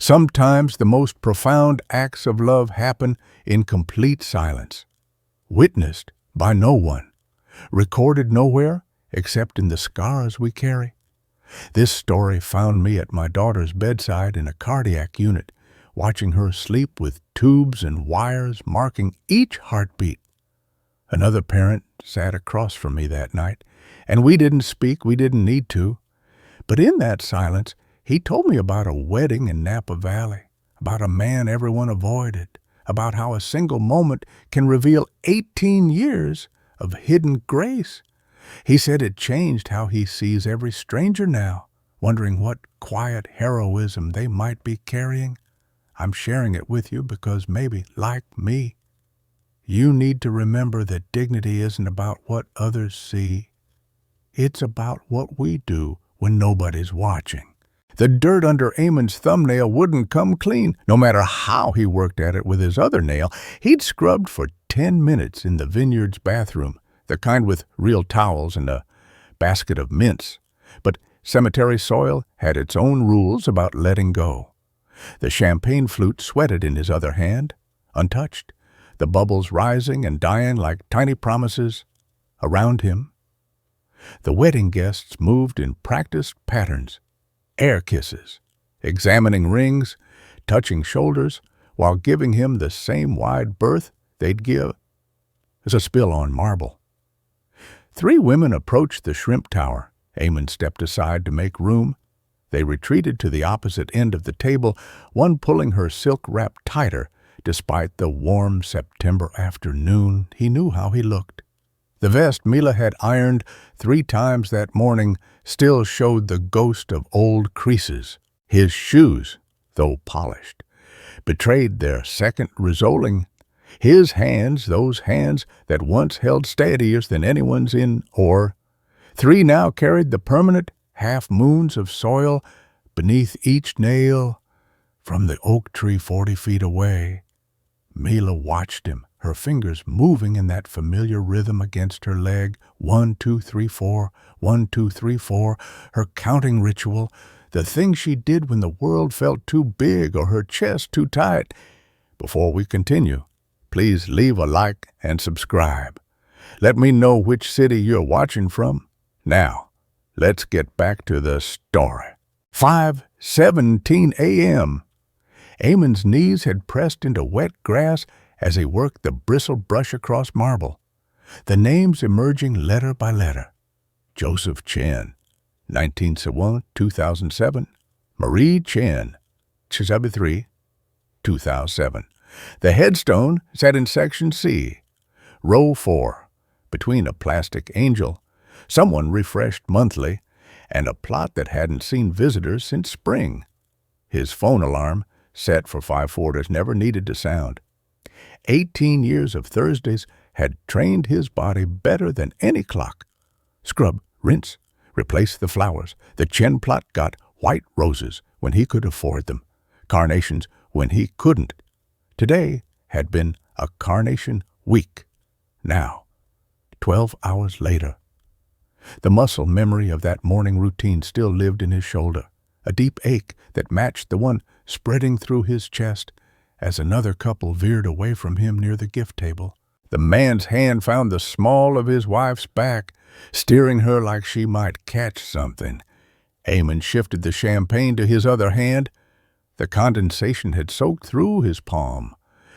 Sometimes the most profound acts of love happen in complete silence, witnessed by no one, recorded nowhere except in the scars we carry. This story found me at my daughter's bedside in a cardiac unit, watching her sleep with tubes and wires marking each heartbeat. Another parent sat across from me that night, and we didn't speak, we didn't need to. But in that silence, he told me about a wedding in Napa Valley, about a man everyone avoided, about how a single moment can reveal 18 years of hidden grace. He said it changed how he sees every stranger now, wondering what quiet heroism they might be carrying. I'm sharing it with you because maybe, like me, you need to remember that dignity isn't about what others see. It's about what we do when nobody's watching. The dirt under Eamon's thumbnail wouldn't come clean, no matter how he worked at it with his other nail. He'd scrubbed for 10 minutes in the vineyard's bathroom, the kind with real towels and a basket of mints. But cemetery soil had its own rules about letting go. The champagne flute sweated in his other hand, untouched, the bubbles rising and dying like tiny promises around him. The wedding guests moved in practiced patterns, air kisses, examining rings, touching shoulders, while giving him the same wide berth they'd give as a spill on marble. 3 women approached the shrimp tower. Eamon stepped aside to make room. They retreated to the opposite end of the table, one pulling her silk wrap tighter. Despite the warm September afternoon, he knew how he looked. The vest Mila had ironed 3 times that morning still showed the ghost of old creases. His shoes, though polished, betrayed their second resoling. His hands, those hands that once held steadier than anyone's in ore, 3 now carried the permanent half-moons of soil beneath each nail. From the oak tree 40 feet away, Mila watched him, her fingers moving in that familiar rhythm against her leg. 1, 2, 3, 4, 1, 2, 3, 4, her counting ritual, the thing she did when the world felt too big or her chest too tight. Before we continue, please leave a like and subscribe. Let me know which city you're watching from. Now, let's get back to the story. 5:17 a.m. Eamon's knees had pressed into wet grass as he worked the bristled brush across marble, the names emerging letter by letter. Joseph Chen, 1901, 2007. Marie Chen, 2007. The headstone sat in section C, row 4, between a plastic angel, someone refreshed monthly, and a plot that hadn't seen visitors since spring. His phone alarm, set for 5/4, never needed to sound. 18 years of Thursdays had trained his body better than any clock. Scrub, rinse, replace the flowers. The Chen plot got white roses when he could afford them, carnations when he couldn't. Today had been a carnation week. Now, 12 hours later, the muscle memory of that morning routine still lived in his shoulder, a deep ache that matched the one spreading through his chest as another couple veered away from him near the gift table. The man's hand found the small of his wife's back, steering her like she might catch something. Eamon shifted the champagne to his other hand. The condensation had soaked through his palm,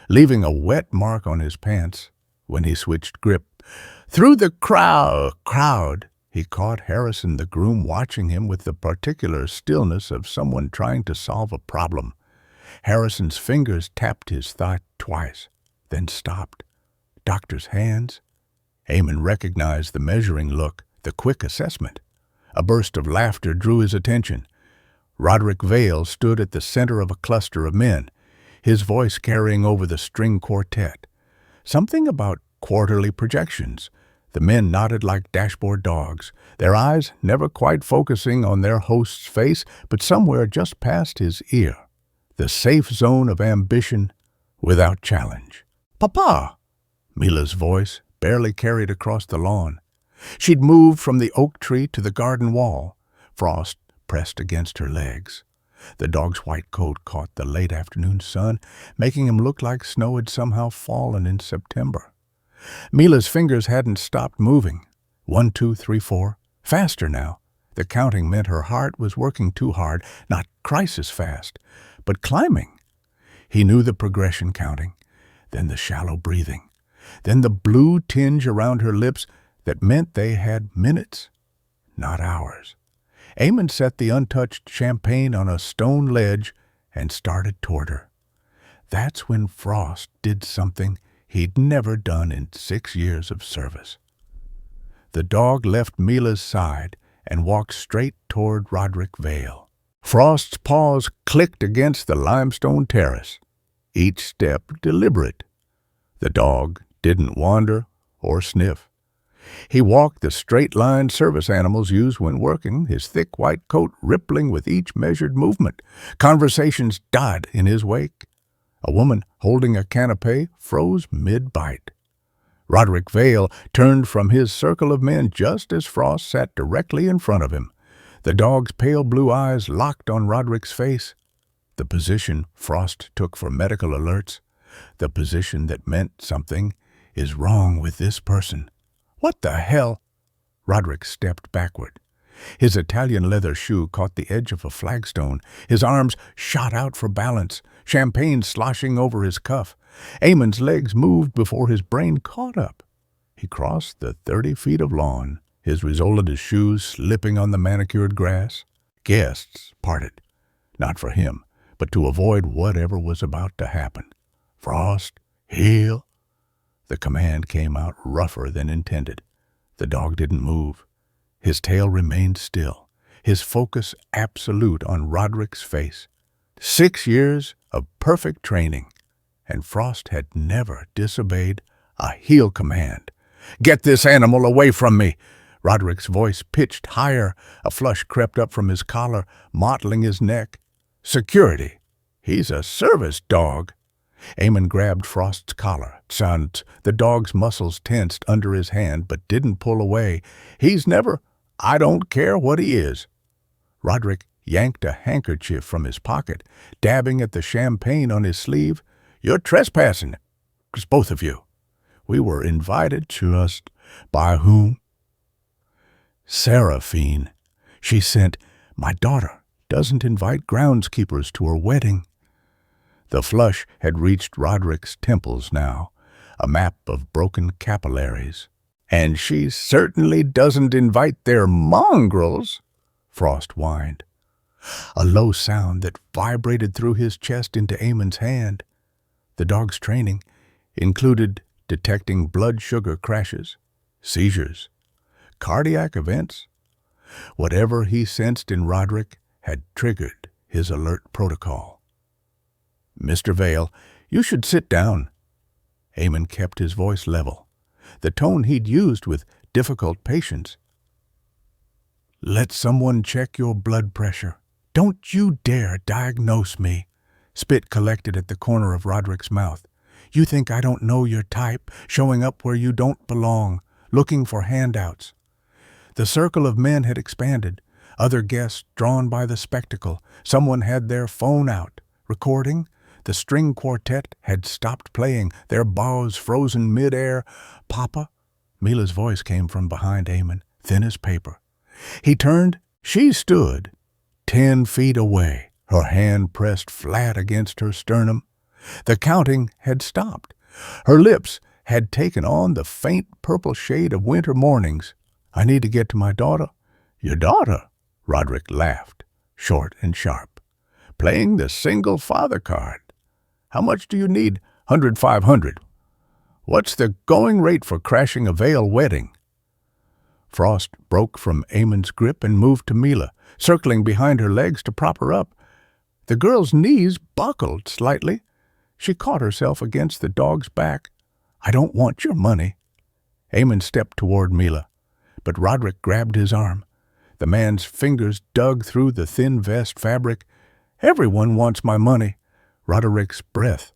leaving a wet mark on his pants when he switched grip. Through the crowd, he caught Harrison, the groom, watching him with the particular stillness of someone trying to solve a problem. Harrison's fingers tapped his thigh twice, then stopped. Doctor's hands? Eamon recognized the measuring look, the quick assessment. A burst of laughter drew his attention. Roderick Vale stood at the center of a cluster of men, his voice carrying over the string quartet. Something about quarterly projections. The men nodded like dashboard dogs, their eyes never quite focusing on their host's face, but somewhere just past his ear. The safe zone of ambition without challenge. "Papa!" Mila's voice barely carried across the lawn. She'd moved from the oak tree to the garden wall, frost pressed against her legs. The dog's white coat caught the late afternoon sun, making him look like snow had somehow fallen in September. Mila's fingers hadn't stopped moving. 1, 2, 3, 4. Faster now. The counting meant her heart was working too hard, not crisis fast, but climbing. He knew the progression counting, then the shallow breathing, then the blue tinge around her lips that meant they had minutes, not hours. Eamon set the untouched champagne on a stone ledge and started toward her. That's when Frost did something he'd never done in 6 years of service. The dog left Mila's side and walked straight toward Roderick Vale. Frost's paws clicked against the limestone terrace, each step deliberate. The dog didn't wander or sniff. He walked the straight line service animals use when working, his thick white coat rippling with each measured movement. Conversations died in his wake. A woman holding a canapé froze mid-bite. Roderick Vale turned from his circle of men just as Frost sat directly in front of him. The dog's pale blue eyes locked on Roderick's face. The position Frost took for medical alerts, the position that meant something is wrong with this person. What the hell? Roderick stepped backward. His Italian leather shoe caught the edge of a flagstone. His arms shot out for balance, champagne sloshing over his cuff. Eamon's legs moved before his brain caught up. He crossed the 30 feet of lawn, his Risolita's shoes slipping on the manicured grass. Guests parted, not for him, but to avoid whatever was about to happen. Frost, heel. The command came out rougher than intended. The dog didn't move. His tail remained still, his focus absolute on Roderick's face. 6 years of perfect training, and Frost had never disobeyed a heel command. "Get this animal away from me!" Roderick's voice pitched higher. A flush crept up from his collar, mottling his neck. "Security! He's a service dog!" Eamon grabbed Frost's collar. The dog's muscles tensed under his hand, but didn't pull away. "He's never... I don't care what he is." Roderick yanked a handkerchief from his pocket, dabbing at the champagne on his sleeve. "You're trespassing. It's both of you. We were invited to us by whom?" Seraphine. She sent, "My daughter doesn't invite groundskeepers to her wedding." The flush had reached Roderick's temples now, a map of broken capillaries. "And she certainly doesn't invite their mongrels," Frost whined. A low sound that vibrated through his chest into Eamon's hand. The dog's training included detecting blood sugar crashes, seizures, cardiac events. Whatever he sensed in Roderick had triggered his alert protocol. "Mr. Vale, you should sit down." Eamon kept his voice level, the tone he'd used with difficult patience. "Let someone check your blood pressure. Don't you dare diagnose me." Spit collected at the corner of Roderick's mouth. "You think I don't know your type, showing up where you don't belong, looking for handouts." The circle of men had expanded, other guests drawn by the spectacle. Someone had their phone out, recording. The string quartet had stopped playing, their bows frozen mid-air. "Papa?" Mila's voice came from behind Eamon, thin as paper. He turned. She stood 10 feet away, her hand pressed flat against her sternum. The counting had stopped. Her lips had taken on the faint purple shade of winter mornings. "I need to get to my daughter." "Your daughter?" Roderick laughed, short and sharp. "Playing the single father card. How much do you need?" "100, 500. "What's the going rate for crashing a Vale wedding?" Frost broke from Eamon's grip and moved to Mila, circling behind her legs to prop her up. The girl's knees buckled slightly. She caught herself against the dog's back. "I don't want your money." Eamon stepped toward Mila, but Roderick grabbed his arm. The man's fingers dug through the thin vest fabric. "Everyone wants my money." Roderick's breath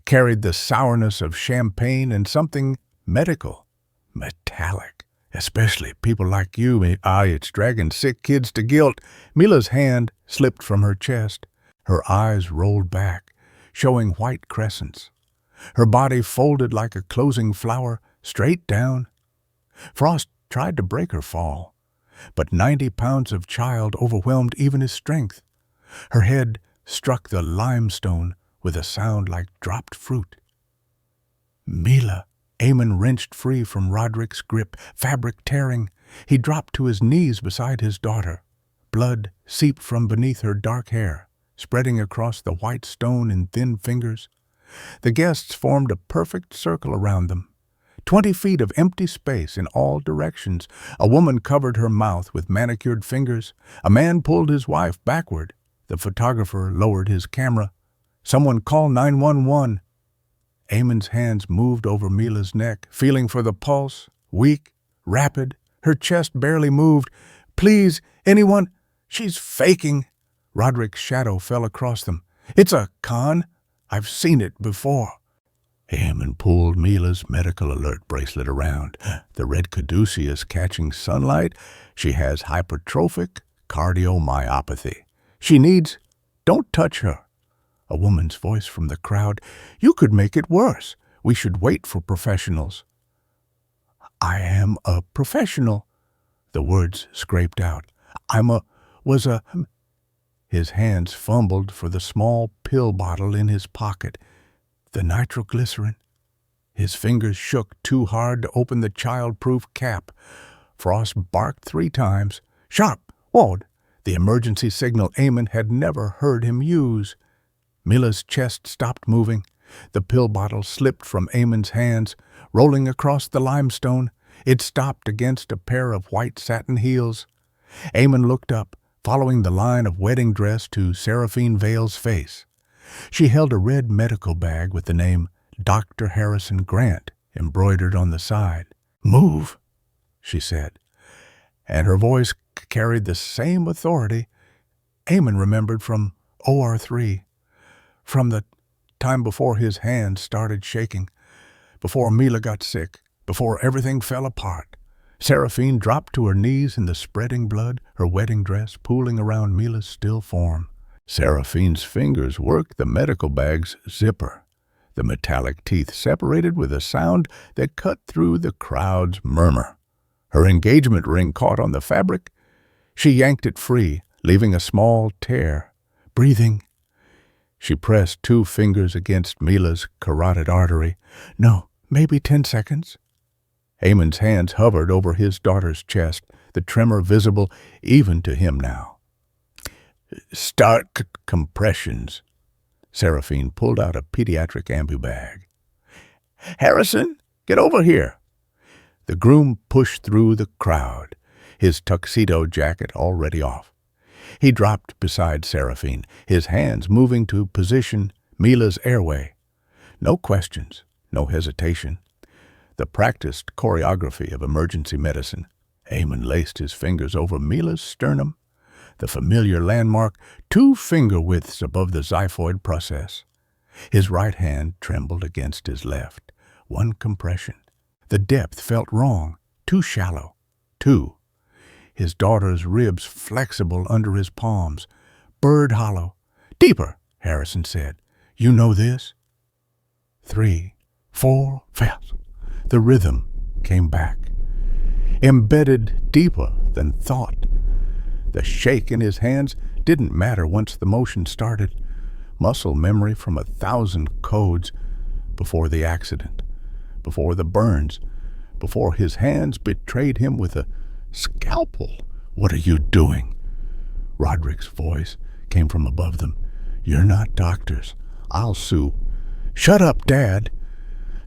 carried the sourness of champagne and something medical, metallic. Especially people like you. It's dragging sick kids to guilt. Mila's hand slipped from her chest. Her eyes rolled back, showing white crescents. Her body folded like a closing flower, straight down. Frost tried to break her fall, but 90 pounds of child overwhelmed even his strength. Her head struck the limestone with a sound like dropped fruit. Mila! Eamon wrenched free from Roderick's grip, fabric tearing. He dropped to his knees beside his daughter. Blood seeped from beneath her dark hair, spreading across the white stone in thin fingers. The guests formed a perfect circle around them. 20 feet of empty space in all directions. A woman covered her mouth with manicured fingers. A man pulled his wife backward. The photographer lowered his camera. Someone call 911. Eamon's hands moved over Mila's neck, feeling for the pulse, weak, rapid. Her chest barely moved. Please, anyone? She's faking. Roderick's shadow fell across them. It's a con. I've seen it before. Eamon pulled Mila's medical alert bracelet around. The red caduceus catching sunlight. She has hypertrophic cardiomyopathy. She needs... Don't touch her. A woman's voice from the crowd. You could make it worse. We should wait for professionals. I am a professional, the words scraped out. His hands fumbled for the small pill bottle in his pocket. The nitroglycerin. His fingers shook too hard to open the child-proof cap. Frost barked 3 times. Sharp! Ward! The emergency signal Eamon had never heard him use. Mila's chest stopped moving. The pill bottle slipped from Eamon's hands, rolling across the limestone. It stopped against a pair of white satin heels. Eamon looked up, following the line of wedding dress to Seraphine Vale's face. She held a red medical bag with the name Dr. Harrison Grant embroidered on the side. Move, she said, and her voice carried the same authority Eamon remembered from OR3. From the time before his hands started shaking, before Mila got sick, before everything fell apart. Seraphine dropped to her knees in the spreading blood, her wedding dress pooling around Mila's still form. Seraphine's fingers worked the medical bag's zipper. The metallic teeth separated with a sound that cut through the crowd's murmur. Her engagement ring caught on the fabric. She yanked it free, leaving a small tear. Breathing, she pressed 2 fingers against Mila's carotid artery. No, maybe 10 seconds. Eamon's hands hovered over his daughter's chest, the tremor visible even to him now. Start compressions. Seraphine pulled out a pediatric ambubag. Harrison, get over here. The groom pushed through the crowd, his tuxedo jacket already off. He dropped beside Seraphine, his hands moving to position Mila's airway. No questions, no hesitation. The practiced choreography of emergency medicine. Eamon laced his fingers over Mila's sternum, the familiar landmark 2 finger widths above the xiphoid process. His right hand trembled against his left. 1 compression. The depth felt wrong, too shallow. 2. His daughter's ribs flexible under his palms. Bird hollow. Deeper, Harrison said. You know this? 3, 4, 5. The rhythm came back, embedded deeper than thought. The shake in his hands didn't matter once the motion started. Muscle memory from 1,000 codes before the accident, before the burns, before his hands betrayed him with a scalpel. What are you doing? Roderick's voice came from above them. You're not doctors. I'll sue. Shut up, Dad.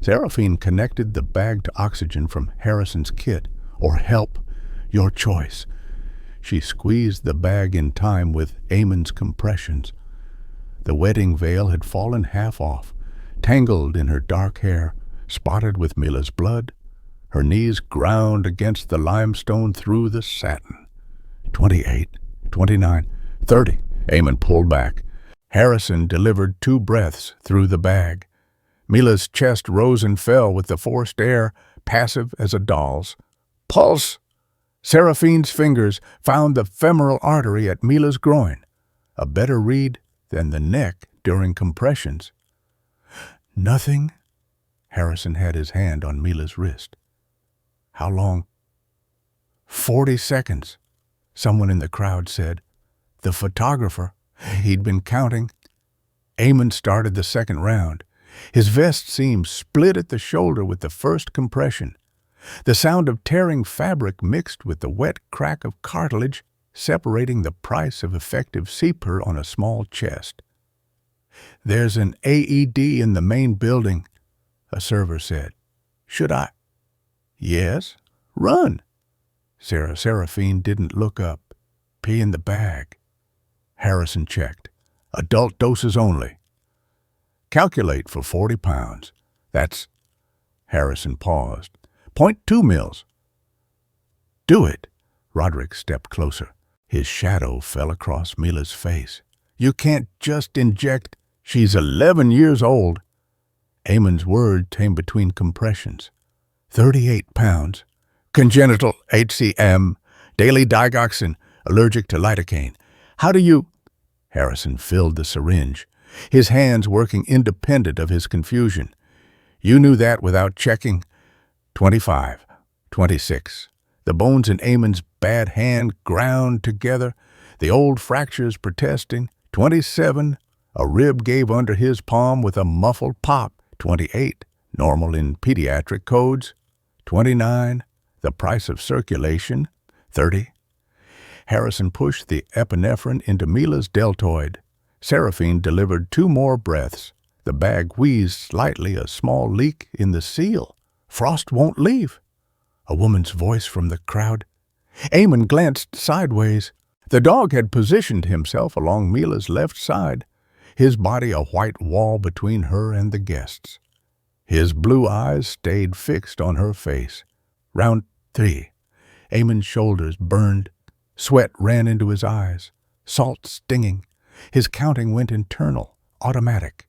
Seraphine connected the bag to oxygen from Harrison's kit, or help, your choice. She squeezed the bag in time with Eamon's compressions. The wedding veil had fallen half off, tangled in her dark hair, spotted with Mila's blood. Her knees ground against the limestone through the satin. 28, 29, 30. Eamon pulled back. Harrison delivered 2 breaths through the bag. Mila's chest rose and fell with the forced air, passive as a doll's. Pulse! Seraphine's fingers found the femoral artery at Mila's groin, a better read than the neck during compressions. Nothing? Harrison had his hand on Mila's wrist. How long? 40 seconds, someone in the crowd said. The photographer. He'd been counting. Eamon started the second round. His vest seam split at the shoulder with the first compression. The sound of tearing fabric mixed with the wet crack of cartilage, separating the price of effective CPR on a small chest. There's an AED in the main building, a server said. Should I? Yes. Run. Seraphine didn't look up. Pee in the bag. Harrison checked. Adult doses only. Calculate for 40 pounds. That's... Harrison paused. 0.2 mils. Do it. Roderick stepped closer. His shadow fell across Mila's face. You can't just inject. She's 11 years old. Eamon's word came between compressions. 38 pounds. Congenital HCM. Daily digoxin. Allergic to lidocaine. How do you... Harrison filled the syringe, his hands working independent of his confusion. You knew that without checking. 25. 26. The bones in Eamon's bad hand ground together, the old fractures protesting. 27. A rib gave under his palm with a muffled pop. 28. Normal in pediatric codes. 29. The price of circulation. 30. Harrison pushed the epinephrine into Mila's deltoid. Seraphine delivered 2 more breaths. The bag wheezed slightly, a small leak in the seal. Frost won't leave. A woman's voice from the crowd. Eamon glanced sideways. The dog had positioned himself along Mila's left side, his body a white wall between her and the guests. His blue eyes stayed fixed on her face. Round 3. Eamon's shoulders burned. Sweat ran into his eyes, salt stinging. His counting went internal, automatic.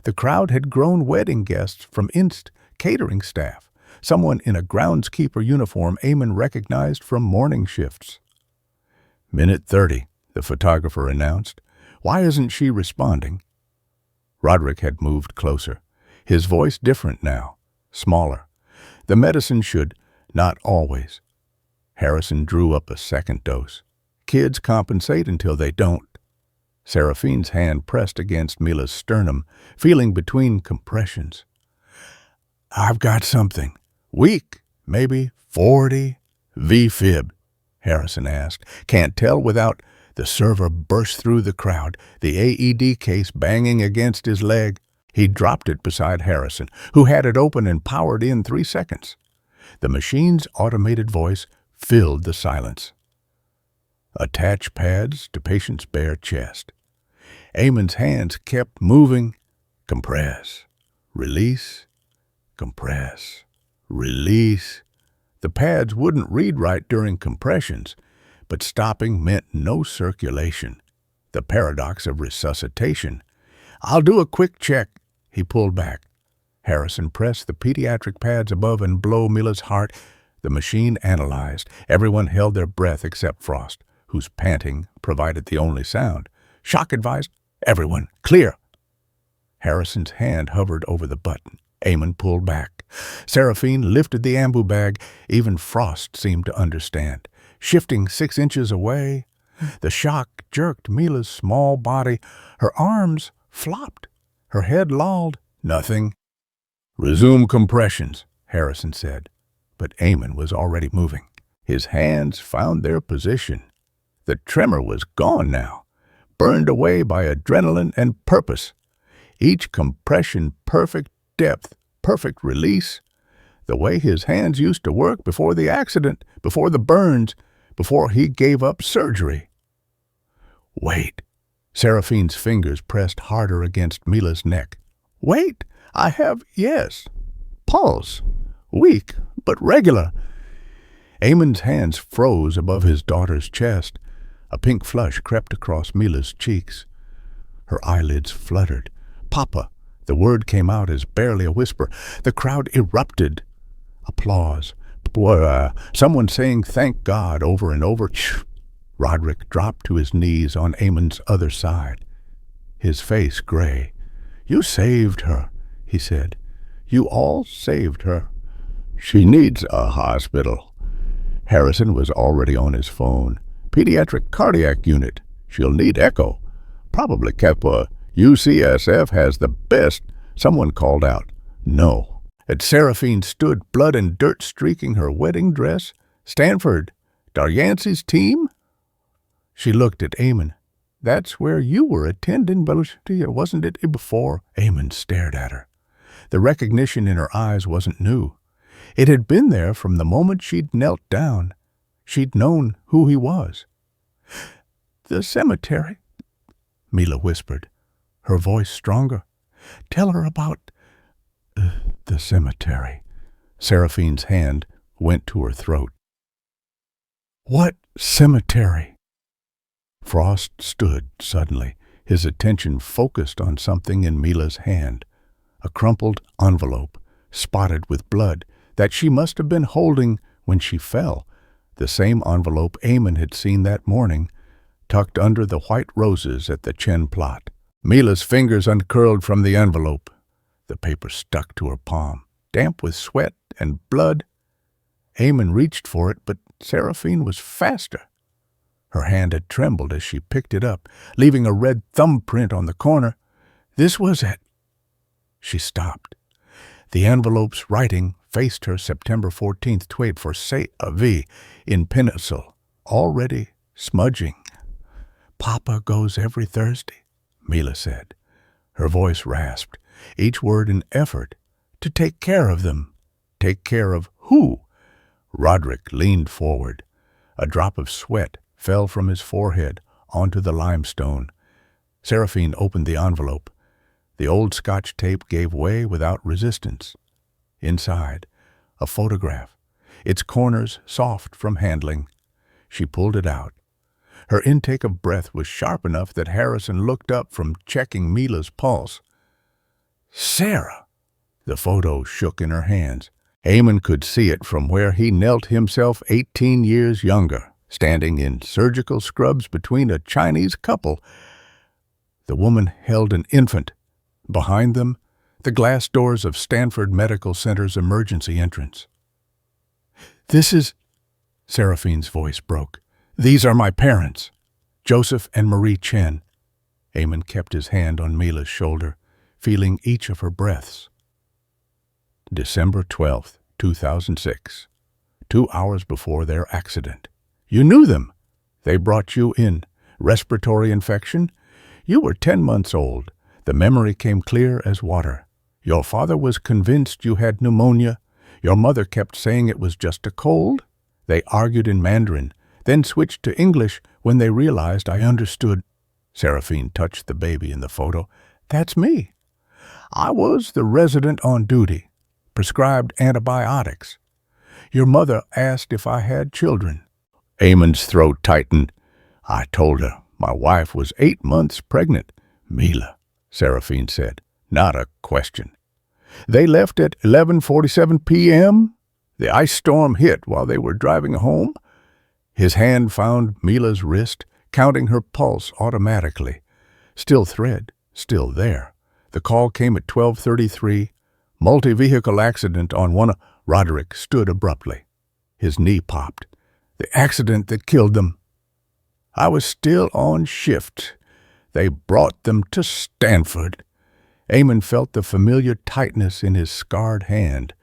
The crowd had grown wedding guests from catering staff, someone in a groundskeeper uniform Eamon recognized from morning shifts. Minute 30, the photographer announced. Why isn't she responding? Roderick had moved closer, his voice different now, smaller. The medicine should, not always. Harrison drew up a second dose. Kids compensate until they don't. Seraphine's hand pressed against Mila's sternum, feeling between compressions. I've got something. Weak, maybe 40. V-fib, Harrison asked. Can't tell without... The server burst through the crowd, the AED case banging against his leg. He dropped it beside Harrison, who had it open and powered in 3 seconds. The machine's automated voice filled the silence. Attach pads to patient's bare chest. Eamon's hands kept moving. Compress. Release. Compress. Release. The pads wouldn't read right during compressions, but stopping meant no circulation. The paradox of resuscitation. I'll do a quick check. He pulled back. Harrison pressed the pediatric pads above and below Mila's heart. The machine analyzed. Everyone held their breath except Frost, whose panting provided the only sound. Shock advised. Everyone, clear. Harrison's hand hovered over the button. Eamon pulled back. Seraphine lifted the ambu bag. Even Frost seemed to understand. Shifting 6 inches away, the shock jerked Mila's small body. Her arms flopped. Her head lolled. Nothing. Resume compressions, Harrison said. But Eamon was already moving. His hands found their position. The tremor was gone now, burned away by adrenaline and purpose. Each compression perfect depth, perfect release. The way his hands used to work before the accident, before the burns, before he gave up surgery. Wait. Seraphine's fingers pressed harder against Mila's neck. Wait, I have, yes. Pulse. Weak, but regular. Eamon's hands froze above his daughter's chest. A pink flush crept across Mila's cheeks. Her eyelids fluttered. Papa. The word came out as barely a whisper. The crowd erupted. Applause. Someone saying thank God over and over. Roderick dropped to his knees on Eamon's other side, his face gray. You saved her, he said. You all saved her. She needs a hospital. Harrison was already on his phone. Pediatric cardiac unit. She'll need echo. Probably Kepa. UCSF has the best. Someone called out. No. As Seraphine stood, blood and dirt streaking her wedding dress. Stanford. Daryancey's team? She looked at Eamon. That's where you were attending, wasn't it? Before Eamon stared at her. The recognition in her eyes wasn't new. It had been there from the moment she'd knelt down. She'd known who he was. The cemetery, Mila whispered, her voice stronger. Tell her about the cemetery. Seraphine's hand went to her throat. What cemetery? Frost stood suddenly, his attention focused on something in Mila's hand, a crumpled envelope, spotted with blood, that she must have been holding when she fell, the same envelope Eamon had seen that morning, tucked under the white roses at the Chen plot. Mila's fingers uncurled from the envelope. The paper stuck to her palm, damp with sweat and blood. Eamon reached for it, but Seraphine was faster. Her hand had trembled as she picked it up, leaving a red thumbprint on the corner. This was it. She stopped. The envelope's writing faced her September 14th tweet for say a V in pencil, already smudging. Papa goes every Thursday, Mila said. Her voice rasped, each word an effort to take care of them. Take care of who? Roderick leaned forward. A drop of sweat fell from his forehead onto the limestone. Seraphine opened the envelope. The old Scotch tape gave way without resistance. Inside, a photograph, its corners soft from handling. She pulled it out. Her intake of breath was sharp enough that Harrison looked up from checking Mila's pulse. Sarah! The photo shook in her hands. Eamon could see it from where he knelt himself 18 years younger, standing in surgical scrubs between a Chinese couple. The woman held an infant. Behind them, the glass doors of Stanford Medical Center's emergency entrance. This is... Seraphine's voice broke. These are my parents, Joseph and Marie Chen. Eamon kept his hand on Mila's shoulder, feeling each of her breaths. December 12th, 2006, 2 hours before their accident. You knew them. They brought you in. Respiratory infection. You were 10 months old. The memory came clear as water. Your father was convinced you had pneumonia. Your mother kept saying it was just a cold. They argued in Mandarin, then switched to English when they realized I understood. Seraphine touched the baby in the photo. That's me. I was the resident on duty, prescribed antibiotics. Your mother asked if I had children. Eamon's throat tightened. I told her my wife was 8 months pregnant. Mila, Seraphine said, not a question. They left at 11:47 p.m. The ice storm hit while they were driving home. His hand found Mila's wrist, counting her pulse automatically. Still thread, still there. The call came at 12:33. Multi-vehicle accident on one. Roderick stood abruptly. His knee popped. The accident that killed them. I was still on shift. They brought them to Stanford. Eamon felt the familiar tightness in his scarred hand.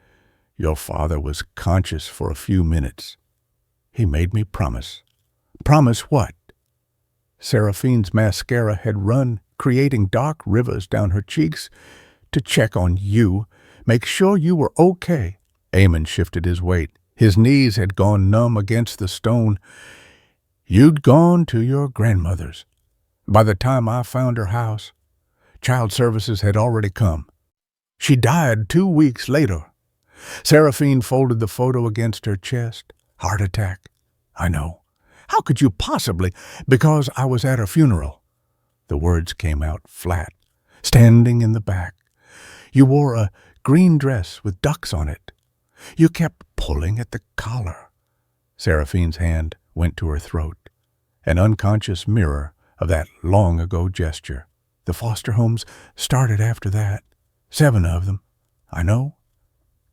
Your father was conscious for a few minutes. He made me promise. Promise what? Seraphine's mascara had run, creating dark rivers down her cheeks. To check on you, make sure you were okay. Eamon shifted his weight. His knees had gone numb against the stone. You'd gone to your grandmother's. By the time I found her house, child services had already come. She died 2 weeks later. Seraphine folded the photo against her chest. Heart attack. I know. How could you possibly? Because I was at her funeral. The words came out flat. Standing in the back. You wore a green dress with ducks on it. You kept pulling at the collar. Seraphine's hand went to her throat, an unconscious mirror of that long-ago gesture. The foster homes started after that. 7 of them. I know.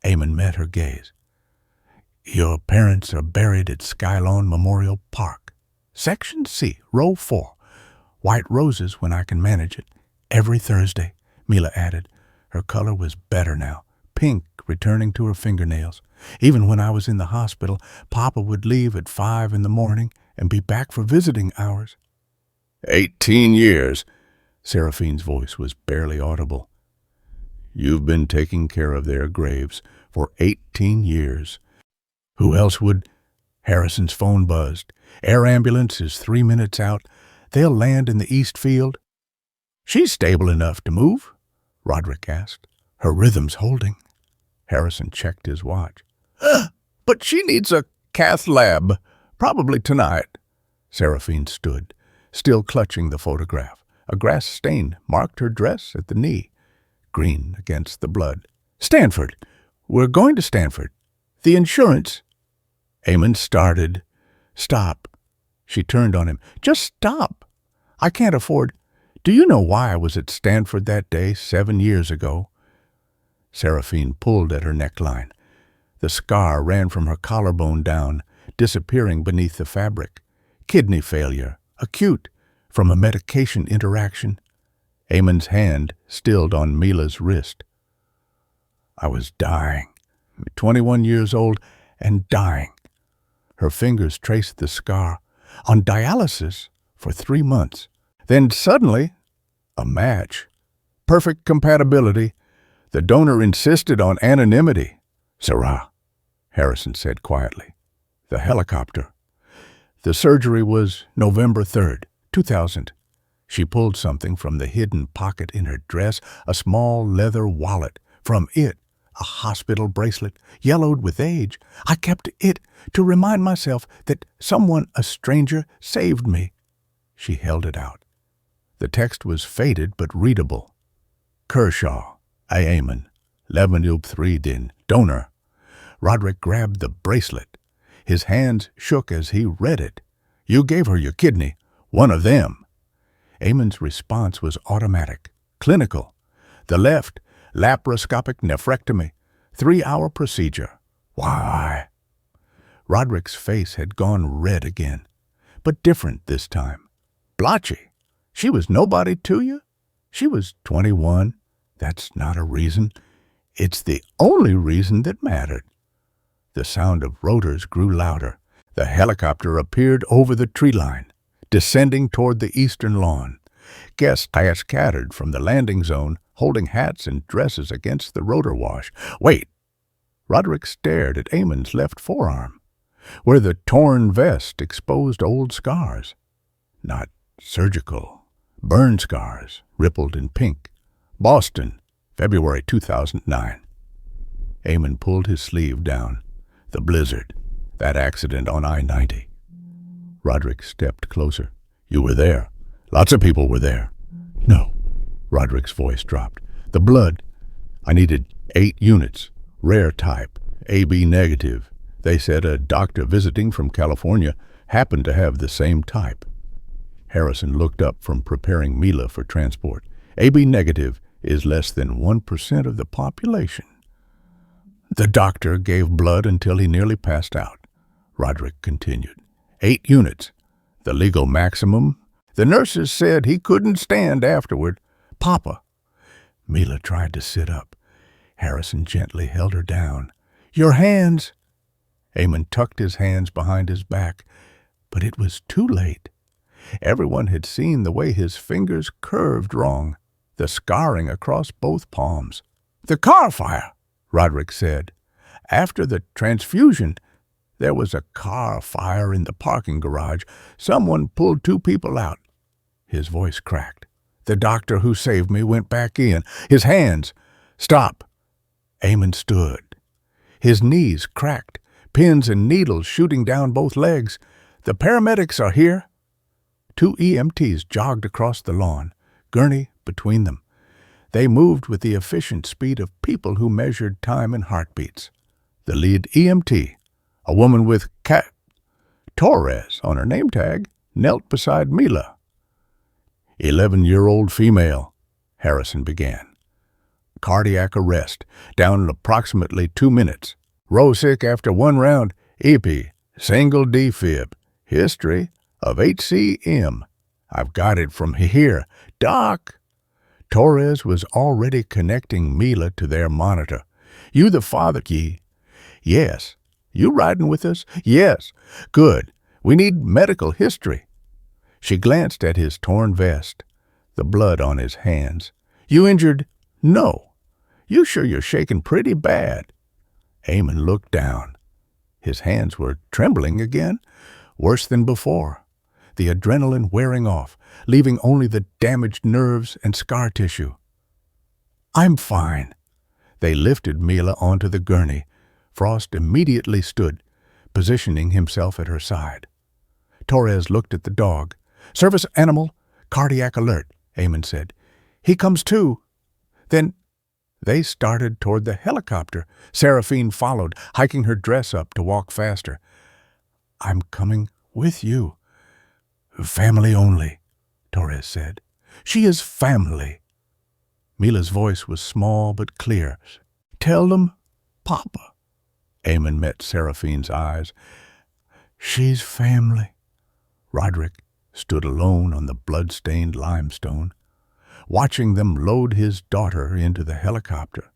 Eamon met her gaze. Your parents are buried at Skylawn Memorial Park. Section C, row 4. White roses when I can manage it. Every Thursday, Mila added. Her color was better now, pink returning to her fingernails. Even when I was in the hospital, Papa would leave at 5 in the morning and be back for visiting hours. 18 years. Seraphine's voice was barely audible. You've been taking care of their graves for 18 years. Who else would? Harrison's phone buzzed. Air ambulance is 3 minutes out. They'll land in the East Field. She's stable enough to move, Roderick asked. Her rhythm's holding. Harrison checked his watch. But she needs a cath lab, probably tonight. Seraphine stood, still clutching the photograph. A grass stain marked her dress at the knee, green against the blood. Stanford. We're going to Stanford. The insurance. Eamon started. Stop. She turned on him. Just stop. I can't afford. Do you know why I was at Stanford that day 7 years ago? Seraphine pulled at her neckline. The scar ran from her collarbone down, disappearing beneath the fabric. Kidney failure, acute, from a medication interaction. Eamon's hand stilled on Mila's wrist. I was dying, 21 years old and dying. Her fingers traced the scar. On dialysis for 3 months. Then suddenly, a match. Perfect compatibility. The donor insisted on anonymity. Sarah, Harrison said quietly. The helicopter. The surgery was November 3rd, 2000. She pulled something from the hidden pocket in her dress, a small leather wallet. From it, a hospital bracelet, yellowed with age. I kept it to remind myself that someone, a stranger, saved me. She held it out. The text was faded but readable. Kershaw, Eamon, Levenube 3 din, donor. Roderick grabbed the bracelet. His hands shook as he read it. You gave her your kidney, one of them. Eamon's response was automatic, clinical. The left, laparoscopic nephrectomy, 3-hour procedure. Why? Roderick's face had gone red again, but different this time. Blotchy. She was nobody to you? She was 21. That's not a reason. It's the only reason that mattered. The sound of rotors grew louder. The helicopter appeared over the tree line, descending toward the eastern lawn. Guests scattered from the landing zone, holding hats and dresses against the rotor wash. Wait! Roderick stared at Eamon's left forearm, where the torn vest exposed old scars. Not surgical. Burn scars, rippled in pink. Boston, February 2009. Eamon pulled his sleeve down. The blizzard. That accident on I-90. Roderick stepped closer. You were there. Lots of people were there. No. Roderick's voice dropped. The blood. I needed 8 units. Rare type. AB negative. They said a doctor visiting from California happened to have the same type. Harrison looked up from preparing Mila for transport. AB negative is less than 1% of the population. The doctor gave blood until he nearly passed out. Roderick continued. 8 units. The legal maximum. The nurses said he couldn't stand afterward. Papa. Mila tried to sit up. Harrison gently held her down. Your hands. Eamon tucked his hands behind his back, but it was too late. Everyone had seen the way his fingers curved wrong, the scarring across both palms. The car fire, Roderick said. After the transfusion, there was a car fire in the parking garage. Someone pulled 2 people out. His voice cracked. The doctor who saved me went back in. His hands. Stop. Eamon stood. His knees cracked, pins and needles shooting down both legs. The paramedics are here. 2 EMTs jogged across the lawn, Gurney between them. They moved with the efficient speed of people who measured time in heartbeats. The lead EMT, a woman with Torres on her name tag, knelt beside Mila. 11-year-old female, Harrison began. Cardiac arrest, down approximately 2 minutes. Row sick after 1 round, EP, single defib. History of HCM. I've got it from here. Doc! Torres was already connecting Mila to their monitor. You the father, Key? Yes. You riding with us? Yes. Good. We need medical history. She glanced at his torn vest, the blood on his hands. You injured? No. You sure you're shaking pretty bad? Eamon looked down. His hands were trembling again, worse than before, the adrenaline wearing off, leaving only the damaged nerves and scar tissue. I'm fine. They lifted Mila onto the gurney. Frost immediately stood, positioning himself at her side. Torres looked at the dog. Service animal, cardiac alert, Eamon said. He comes too. Then they started toward the helicopter. Seraphine followed, hiking her dress up to walk faster. I'm coming with you. Family only, Torres said. She is family. Mila's voice was small but clear. Tell them, Papa. Eamon met Seraphine's eyes. She's family. Roderick stood alone on the blood-stained limestone, watching them load his daughter into the helicopter.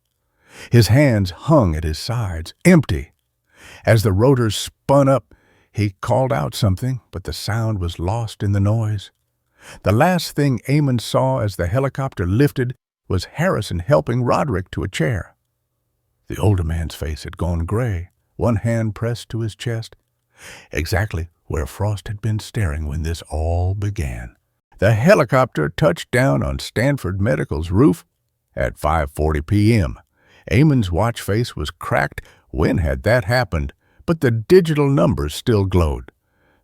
His hands hung at his sides, empty. As the rotors spun up, he called out something, but the sound was lost in the noise. The last thing Eamon saw as the helicopter lifted was Harrison helping Roderick to a chair. The older man's face had gone gray, one hand pressed to his chest, exactly where Frost had been staring when this all began. The helicopter touched down on Stanford Medical's roof at 5:40 p.m. Eamon's watch face was cracked. When had that happened? But the digital numbers still glowed.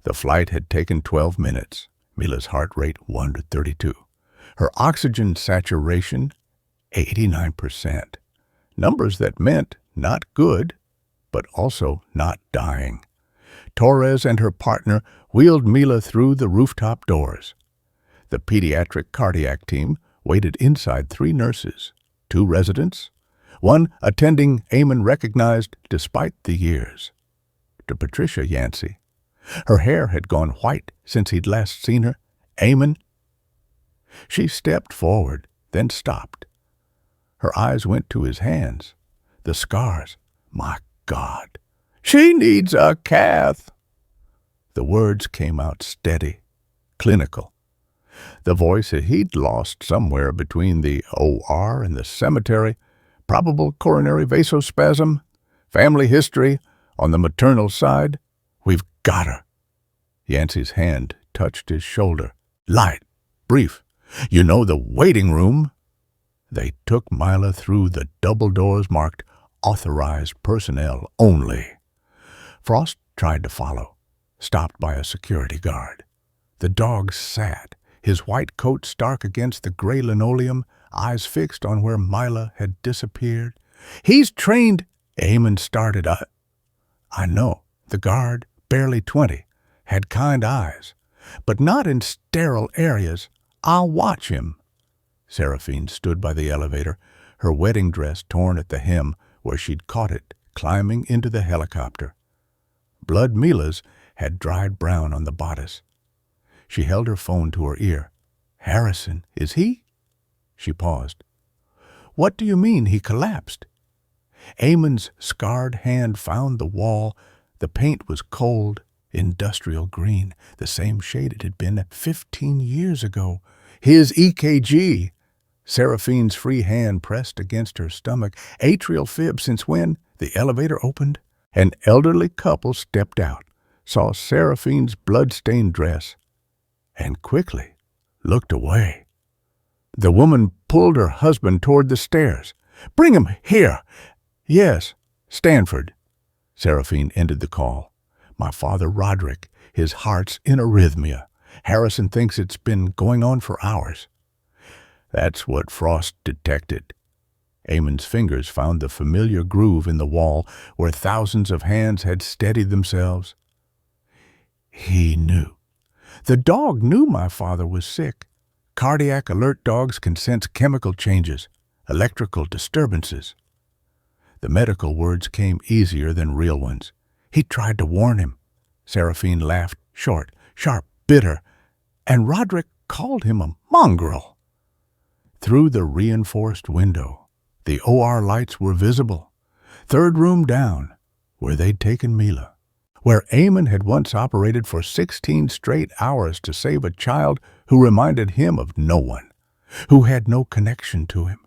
The flight had taken 12 minutes. Mila's heart rate 132. Her oxygen saturation 89%. Numbers that meant not good, but also not dying. Torres and her partner wheeled Mila through the rooftop doors. The pediatric cardiac team waited inside 3 nurses, 2 residents, one attending Eamon recognized despite the years. To Patricia Yancey. Her hair had gone white since he'd last seen her. Eamon. She stepped forward, then stopped. Her eyes went to his hands. The scars. My God. She needs a cath. The words came out steady, clinical. The voice he'd lost somewhere between the OR and the cemetery, probable coronary vasospasm, family history on the maternal side. We've got her. Yancey's hand touched his shoulder. Light, brief. You know the waiting room. They took Mila through the double doors marked authorized personnel only. Frost tried to follow, stopped by a security guard. The dog sat, his white coat stark against the gray linoleum, eyes fixed on where Mila had disappeared. He's trained, Eamon started. I know. The guard, barely 20, had kind eyes, but not in sterile areas. I'll watch him. Seraphine stood by the elevator, her wedding dress torn at the hem where she'd caught it, climbing into the helicopter. Blood Mila's had dried brown on the bodice. She held her phone to her ear. Harrison, is he? She paused. What do you mean he collapsed? Eamon's scarred hand found the wall. The paint was cold, industrial green, the same shade it had been 15 years ago. His EKG. Seraphine's free hand pressed against her stomach. Atrial fib. Since when? The elevator opened. An elderly couple stepped out, saw Seraphine's blood-stained dress, and quickly looked away. The woman pulled her husband toward the stairs. Bring him here. Yes, Stanford. Seraphine ended the call. My father, Roderick, his heart's in arrhythmia. Harrison thinks it's been going on for hours. That's what Frost detected. Eamon's fingers found the familiar groove in the wall where thousands of hands had steadied themselves. He knew. The dog knew my father was sick. Cardiac alert dogs can sense chemical changes, electrical disturbances. The medical words came easier than real ones. He tried to warn him. Seraphine laughed, short, sharp, bitter, and Roderick called him a mongrel. Through the reinforced window, the OR lights were visible. Third room down, where they'd taken Mila. Where Eamon had once operated for 16 straight hours to save a child who reminded him of no one, who had no connection to him,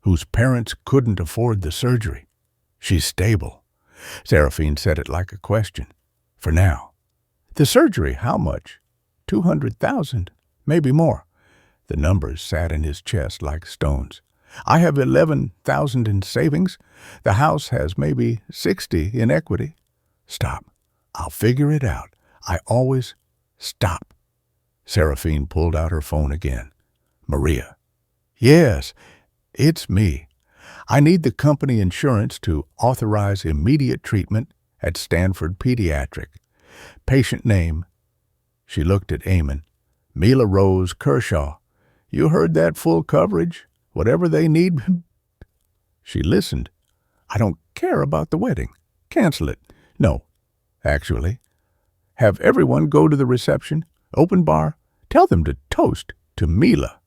whose parents couldn't afford the surgery. She's stable. Seraphine said it like a question. For now. The surgery, how much? 200,000, maybe more. The numbers sat in his chest like stones. I have 11,000 in savings. The house has maybe 60 in equity. Stop. I'll figure it out. I always stop. Seraphine pulled out her phone again. Maria. Yes, it's me. I need the company insurance to authorize immediate treatment at Stanford Pediatric. Patient name. She looked at Eamon. Mila Rose Kershaw. You heard that, full coverage? Whatever they need. She listened. I don't care about the wedding. Cancel it. No. Actually, have everyone go to the reception, open bar, tell them to toast to Mila.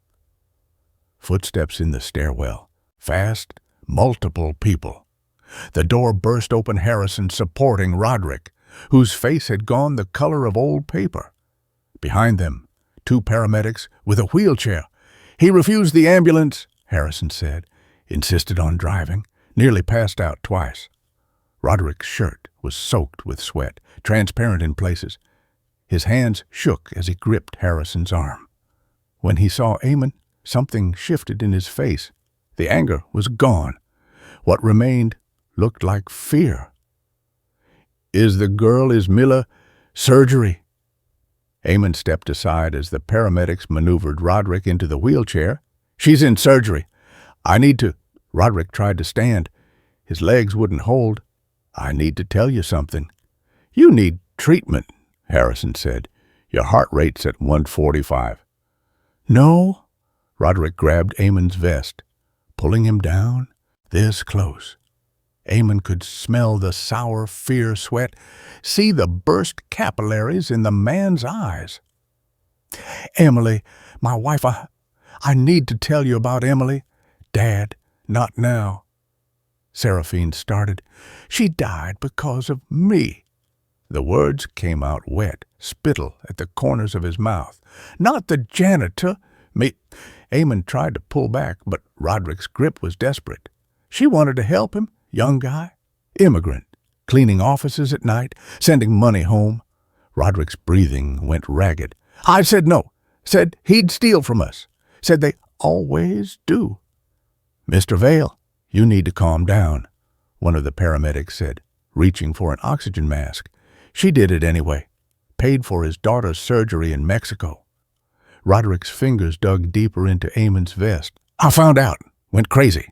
Footsteps in the stairwell. Fast, multiple people. The door burst open, Harrison supporting Roderick, whose face had gone the color of old paper. Behind them, 2 paramedics with a wheelchair. He refused the ambulance, Harrison said, insisted on driving, nearly passed out twice. Roderick's shirt was soaked with sweat, transparent in places. His hands shook as he gripped Harrison's arm. When he saw Eamon, something shifted in his face. The anger was gone. What remained looked like fear. Is Mila, surgery? Eamon stepped aside as the paramedics maneuvered Roderick into the wheelchair. She's in surgery. I need to. Roderick tried to stand. His legs wouldn't hold. I need to tell you something. You need treatment, Harrison said. Your heart rate's at 145. No. Roderick grabbed Eamon's vest, pulling him down, this close. Eamon could smell the sour fear sweat, see the burst capillaries in the man's eyes. Emily, my wife, I need to tell you about Emily. Dad, not now. Seraphine started. She died because of me. The words came out wet, spittle at the corners of his mouth. Not the janitor. Me. Eamon tried to pull back, but Roderick's grip was desperate. She wanted to help him, young guy, immigrant, cleaning offices at night, sending money home. Roderick's breathing went ragged. I said no. Said he'd steal from us. Said they always do. Mr. Vale, you need to calm down, one of the paramedics said, reaching for an oxygen mask. She did it anyway. Paid for his daughter's surgery in Mexico. Roderick's fingers dug deeper into Eamon's vest. I found out. Went crazy.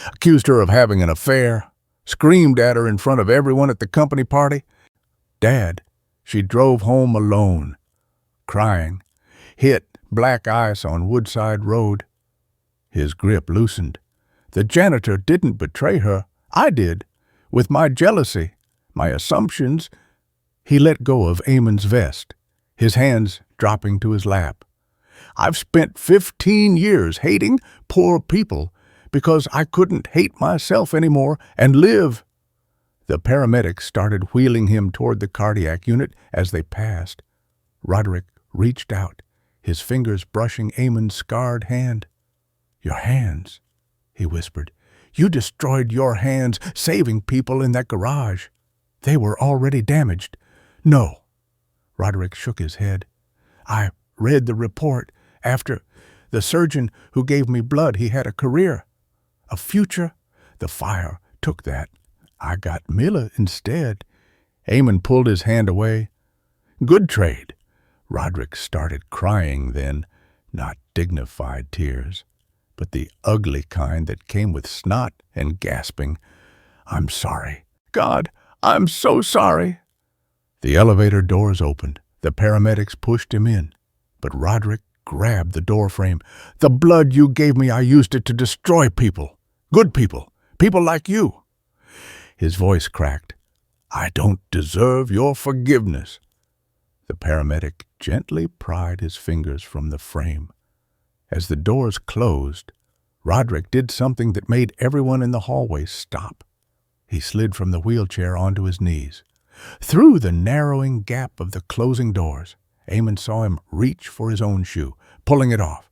Accused her of having an affair. Screamed at her in front of everyone at the company party. Dad, she drove home alone, crying. Hit black ice on Woodside Road. His grip loosened. The janitor didn't betray her. I did. With my jealousy, my assumptions. He let go of Eamon's vest, his hands dropping to his lap. I've spent 15 years hating poor people because I couldn't hate myself anymore and live. The paramedics started wheeling him toward the cardiac unit as they passed. Roderick reached out, his fingers brushing Eamon's scarred hand. Your hands, he whispered. You destroyed your hands saving people in that garage. They were already damaged. No. Roderick shook his head. I read the report. After the surgeon who gave me blood, he had a career, a future. The fire took that. I got Mila instead. Eamon pulled his hand away. Good trade. Roderick started crying then, not dignified tears, but the ugly kind that came with snot and gasping. "I'm sorry. God, I'm so sorry." The elevator doors opened. The paramedics pushed him in, but Roderick grabbed the doorframe. "The blood you gave me, I used it to destroy people. Good people. People like you." His voice cracked. "I don't deserve your forgiveness." The paramedic gently pried his fingers from the frame. As the doors closed, Roderick did something that made everyone in the hallway stop. He slid from the wheelchair onto his knees. Through the narrowing gap of the closing doors, Eamon saw him reach for his own shoe, pulling it off.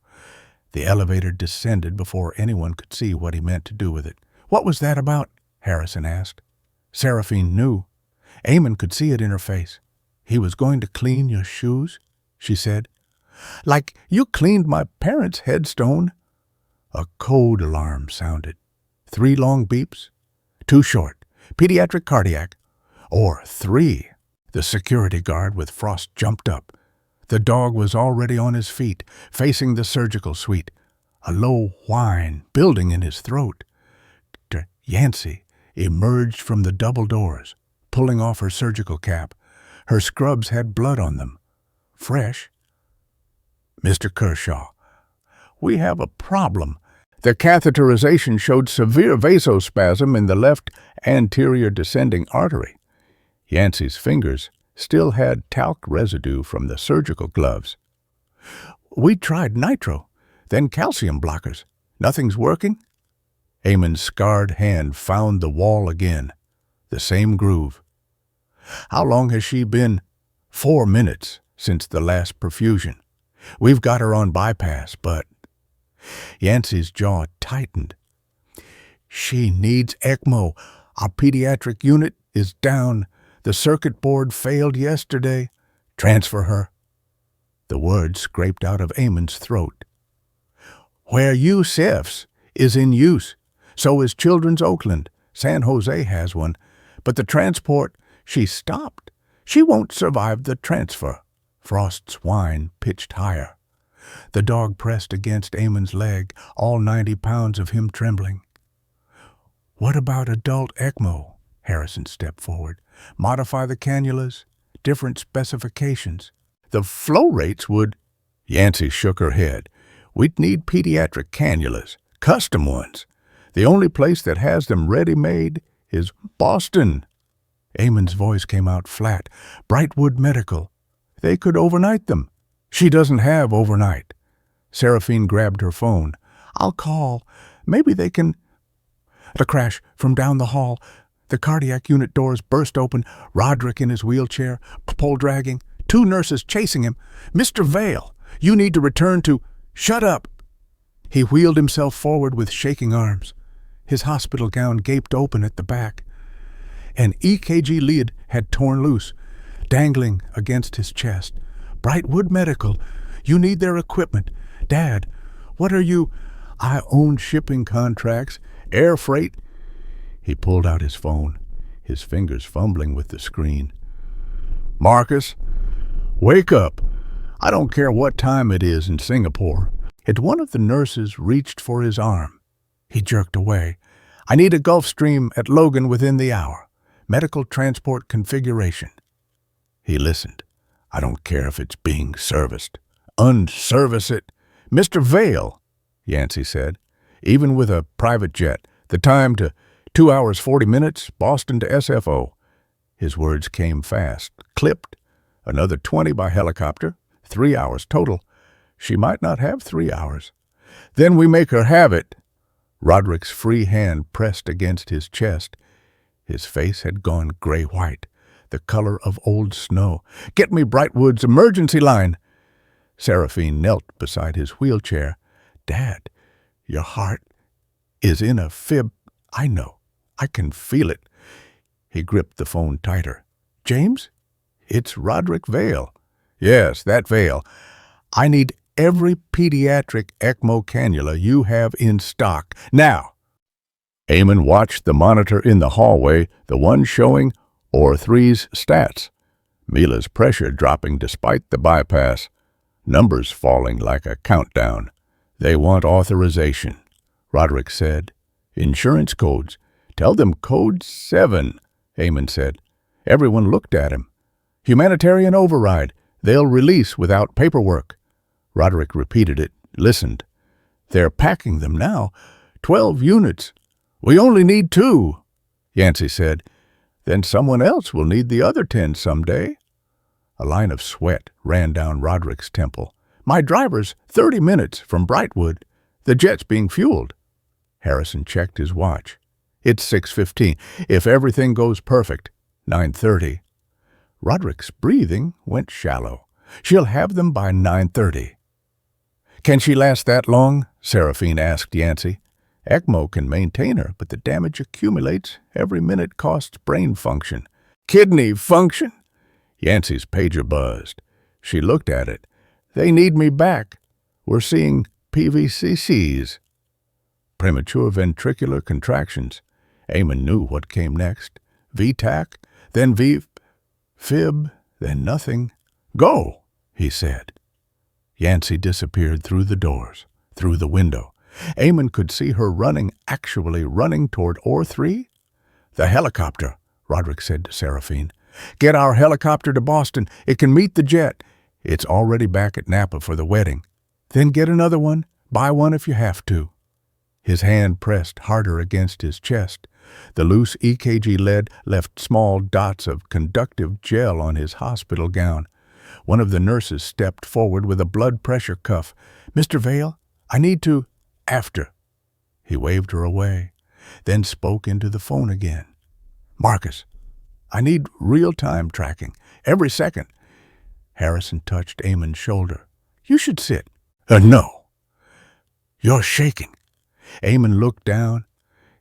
The elevator descended before anyone could see what he meant to do with it. "What was that about?" Harrison asked. Seraphine knew. Eamon could see it in her face. "He was going to clean your shoes," she said. "Like you cleaned my parents' headstone." A code alarm sounded. 3 long beeps, 2 short, pediatric cardiac, or 3. The security guard with Frost jumped up. The dog was already on his feet, facing the surgical suite, a low whine building in his throat. Yancey emerged from the double doors, pulling off her surgical cap. Her scrubs had blood on them. Fresh. "Mr. Kershaw, we have a problem. The catheterization showed severe vasospasm in the left anterior descending artery." Yancey's fingers still had talc residue from the surgical gloves. "We tried nitro, then calcium blockers. Nothing's working." Eamon's scarred hand found the wall again. The same groove. "How long has she been?" 4 minutes since the last perfusion. "We've got her on bypass, but..." Yancey's jaw tightened. "She needs ECMO. Our pediatric unit is down. The circuit board failed yesterday. Transfer her." The words scraped out of Eamon's throat. "Where you SIFs is in use. So is Children's Oakland. San Jose has one. But the transport, she stopped. She won't survive the transfer." Frost's whine pitched higher. The dog pressed against Eamon's leg, all 90 pounds of him trembling. "What about adult ECMO?" Harrison stepped forward. "Modify the cannulas, different specifications. The flow rates would..." Yancey shook her head. "We'd need pediatric cannulas, custom ones. The only place that has them ready-made is Boston." Eamon's voice came out flat. "Brightwood Medical. They could overnight them." "She doesn't have overnight." Seraphine grabbed her phone. "I'll call. Maybe they can..." The crash from down the hall. The cardiac unit doors burst open. Roderick in his wheelchair, pole dragging. 2 nurses chasing him. "Mr. Vale, you need to return to..." "Shut up!" He wheeled himself forward with shaking arms. His hospital gown gaped open at the back. An EKG lead had torn loose, dangling against his chest. "Brightwood Medical, you need their equipment. Dad, what are you..." "I own shipping contracts, air freight..." He pulled out his phone, his fingers fumbling with the screen. "Marcus, wake up. I don't care what time it is in Singapore." One of the nurses reached for his arm. He jerked away. "I need a Gulfstream at Logan within the hour. Medical transport configuration." He listened. "I don't care if it's being serviced. Unservice it." "Mr. Vale," Yancey said, "even with a private jet, the time to 2 hours 40 minutes, Boston to SFO." His words came fast, clipped. "Another 20 by helicopter, 3 hours total. She might not have 3 hours. Then we make her have it." Roderick's free hand pressed against his chest. His face had gone gray-white, the color of old snow. "Get me Brightwood's emergency line." Seraphine knelt beside his wheelchair. "Dad, your heart is in a fib." "I know. I can feel it." He gripped the phone tighter. "James? It's Roderick Vale." "Yes, that Vale. I need every pediatric ECMO cannula you have in stock, now." Eamon watched the monitor in the hallway, the one showing OR3's stats. Mila's pressure dropping despite the bypass. Numbers falling like a countdown. They want authorization, Roderick said. Insurance codes. Tell them code 7, Eamon said. Everyone looked at him. Humanitarian override. They'll release without paperwork. Roderick repeated it, listened. They're packing them now. 12 units. We only need 2, Yancey said. Then someone else will need the other 10 someday. A line of sweat ran down Roderick's temple. My driver's 30 minutes from Brightwood. The jet's being fueled. Harrison checked his watch. It's 6:15. If everything goes perfect, 9:30. Roderick's breathing went shallow. She'll have them by 9:30. Can she last that long? Seraphine asked Yancey. ECMO can maintain her, but the damage accumulates. Every minute costs brain function. Kidney function? Yancey's pager buzzed. She looked at it. They need me back. We're seeing PVCCs. Premature ventricular contractions. Eamon knew what came next. VTAC, then fib, then nothing. Go, he said. Yancey disappeared through the doors, through the window. Eamon could see her running, actually running toward Or 3. The helicopter, Roderick said to Seraphine. Get our helicopter to Boston. It can meet the jet. It's already back at Napa for the wedding. Then get another one. Buy one if you have to. His hand pressed harder against his chest. The loose EKG lead left small dots of conductive gel on his hospital gown. One of the nurses stepped forward with a blood pressure cuff. Mr. Vale, I need to... After. He waved her away, then spoke into the phone again. Marcus, I need real-time tracking, every second. Harrison touched Eamon's shoulder. You should sit. No. You're shaking. Eamon looked down.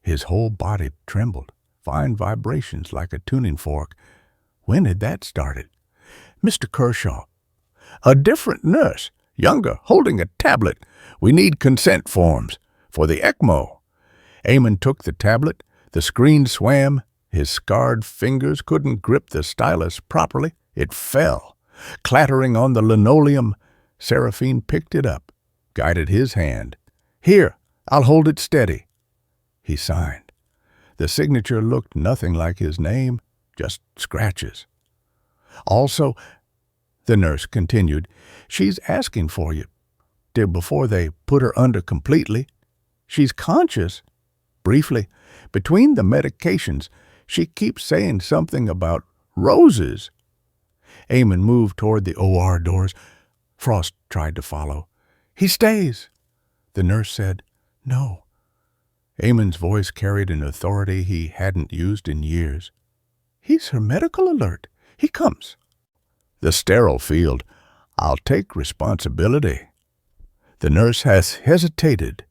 His whole body trembled, fine vibrations like a tuning fork. When had that started? Mr. Kershaw. A different nurse, younger, holding a tablet. We need consent forms for the ECMO. Eamon took the tablet. The screen swam. His scarred fingers couldn't grip the stylus properly. It fell. Clattering on the linoleum, Seraphine picked it up, guided his hand. Here, I'll hold it steady. He signed. The signature looked nothing like his name, just scratches. Also, the nurse continued, she's asking for you. Before they put her under completely. She's conscious. Briefly, between the medications, she keeps saying something about roses. Eamon moved toward the OR doors. Frost tried to follow. He stays. The nurse said, no. Eamon's voice carried an authority he hadn't used in years. He's her medical alert. He comes. The sterile field. I'll take responsibility. The nurse has hesitated,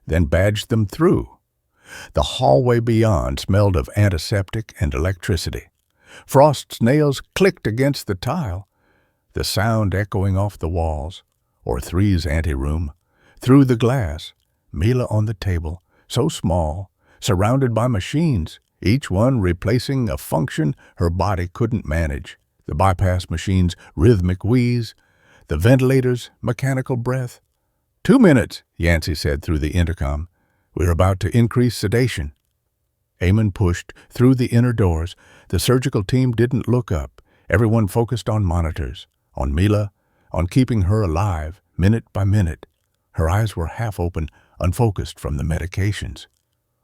then badged them through. The hallway beyond smelled of antiseptic and electricity. Frost's nails clicked against the tile, the sound echoing off the walls, or Three's anteroom. Through the glass, Mila on the table, so small, surrounded by machines, each one replacing a function her body couldn't manage. The bypass machine's rhythmic wheeze, the ventilator's mechanical breath. 2 minutes, Yancey said through the intercom. We're about to increase sedation. Eamon pushed through the inner doors. The surgical team didn't look up. Everyone focused on monitors, on Mila, on keeping her alive, minute by minute. Her eyes were half open, unfocused from the medications.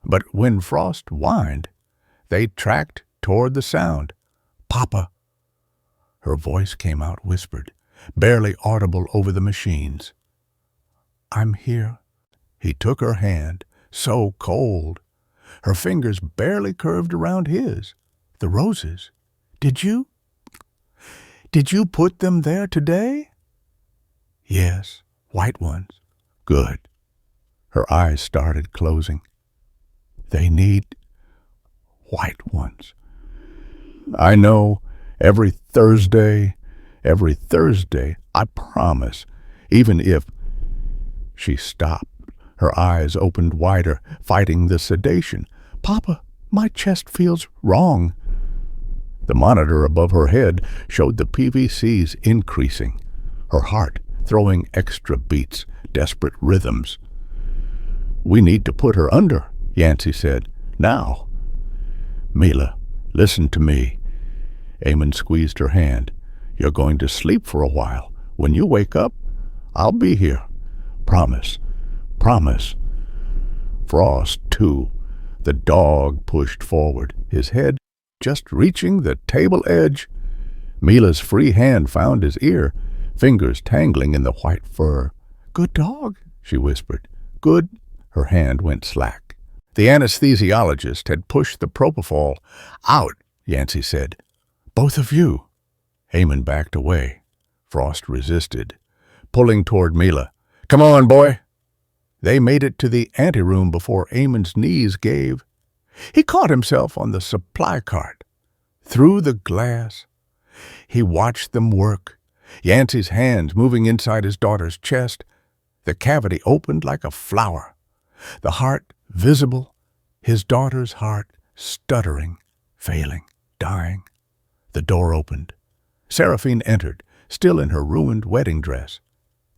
But when Frost whined, they tracked toward the sound. Papa. Her voice came out whispered, barely audible over the machines. I'm here. He took her hand, so cold. Her fingers barely curved around his. The roses. Did you put them there today? Yes, white ones. Good. Her eyes started closing. They need white ones. I know, every Thursday, I promise, even if... She stopped. Her eyes opened wider, fighting the sedation. Papa, my chest feels wrong. The monitor above her head showed the PVCs increasing. Her heart throwing extra beats, desperate rhythms. "We need to put her under," Yancey said. "Now." "Mila, listen to me." Eamon squeezed her hand. "You're going to sleep for a while. When you wake up, I'll be here. Promise. Promise." Frost, too. The dog pushed forward, his head just reaching the table edge. Mila's free hand found his ear, fingers tangling in the white fur. "Good dog," she whispered. "Good." Her hand went slack. The anesthesiologist had pushed the propofol. "Out," Yancey said. "Both of you." Eamon backed away. Frost resisted, pulling toward Mila. "Come on, boy." They made it to the anteroom before Eamon's knees gave. He caught himself on the supply cart. Through the glass, he watched them work, Yancey's hands moving inside his daughter's chest. The cavity opened like a flower, the heart visible, his daughter's heart stuttering, failing, dying. The door opened. Seraphine entered, still in her ruined wedding dress.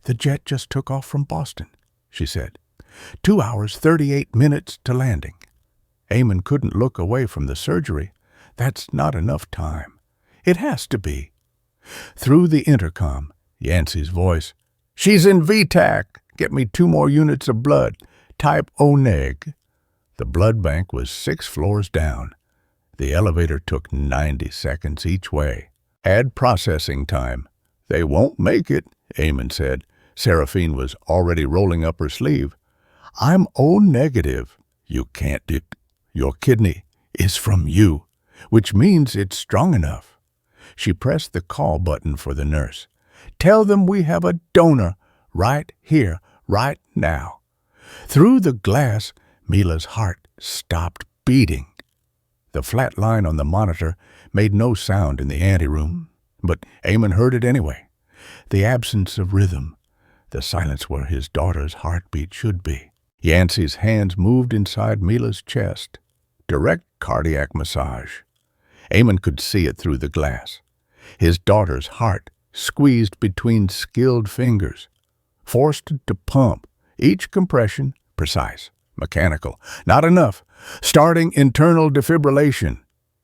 "The jet just took off from Boston," she said. 2 hours, 38 minutes to landing." Eamon couldn't look away from the surgery. That's not enough time. It has to be. Through the intercom, Yancey's voice. "She's in VTAC. Get me 2 more units of blood. Type O neg." The blood bank was 6 floors down. The elevator took 90 seconds each way. "Add processing time." "They won't make it," Eamon said. Seraphine was already rolling up her sleeve. "I'm O negative." "You can't do it. Your kidney is from you, which means it's strong enough." She pressed the call button for the nurse. "Tell them we have a donor right here, right now." Through the glass, Mila's heart stopped beating. The flat line on the monitor made no sound in the anteroom, but Eamon heard it anyway. The absence of rhythm, the silence where his daughter's heartbeat should be. Yancey's hands moved inside Mila's chest. Direct cardiac massage. Eamon could see it through the glass. His daughter's heart squeezed between skilled fingers, forced to pump, each compression precise, mechanical. Not enough. "Starting internal defibrillation,"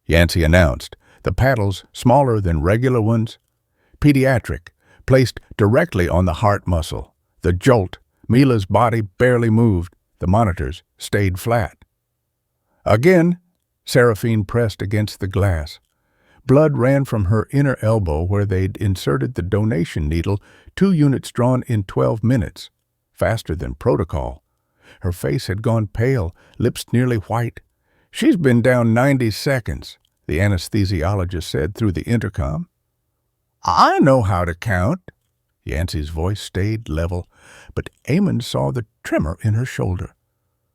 Yancey announced, the paddles smaller than regular ones. Pediatric, placed directly on the heart muscle. The jolt, Mila's body barely moved. The monitors stayed flat. Again, Seraphine pressed against the glass. Blood ran from her inner elbow where they'd inserted the donation needle, 2 units drawn in 12 minutes, faster than protocol. Her face had gone pale, lips nearly white. "She's been down 90 seconds, the anesthesiologist said through the intercom. "I know how to count." Yancey's voice stayed level, but Eamon saw the tremor in her shoulder.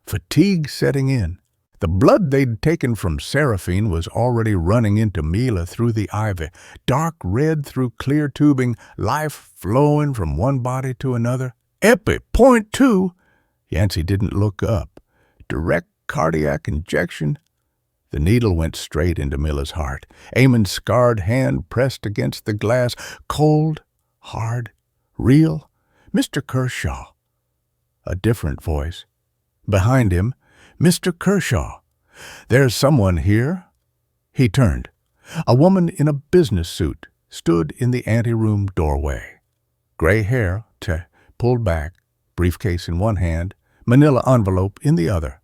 Fatigue setting in. The blood they'd taken from Seraphine was already running into Mila through the ivy, dark red through clear tubing, life flowing from one body to another. "Epi, .2. Yancey didn't look up. Direct cardiac injection. The needle went straight into Mila's heart. Eamon's scarred hand pressed against the glass, cold, hard, real. "Mr. Kershaw." A different voice. Behind him, "Mr. Kershaw, there's someone here." He turned. A woman in a business suit stood in the anteroom doorway. Gray hair, pulled back, briefcase in one hand, manila envelope in the other.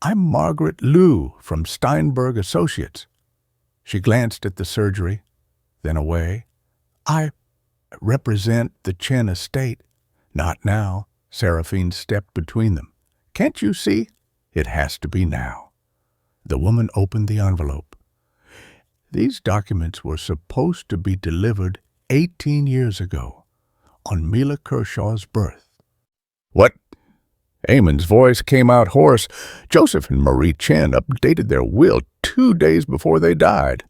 "I'm Margaret Liu from Steinberg Associates." She glanced at the surgery, then away. "I represent the Chen estate." "Not now." Seraphine stepped between them. "Can't you see? It has to be now." The woman opened the envelope. These documents were supposed to be delivered 18 years ago, on Mila Kershaw's birth. "What?" Eamon's voice came out hoarse. "Joseph and Marie Chen updated their will 2 days before they died."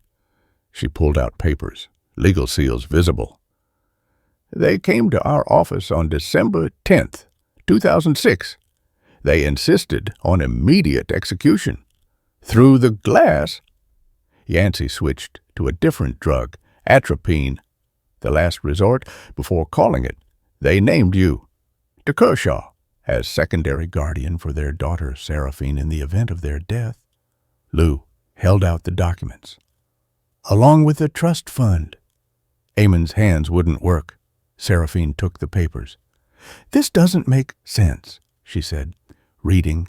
She pulled out papers, legal seals visible. "They came to our office on December 10th, 2006. They insisted on immediate execution. Through the glass." Yancey switched to a different drug, atropine. The last resort before calling it. They named you to Kershaw as secondary guardian for their daughter Seraphine in the event of their death. Lou held out the documents. Along with the trust fund. Eamon's hands wouldn't work. Seraphine took the papers. This doesn't make sense, she said, reading.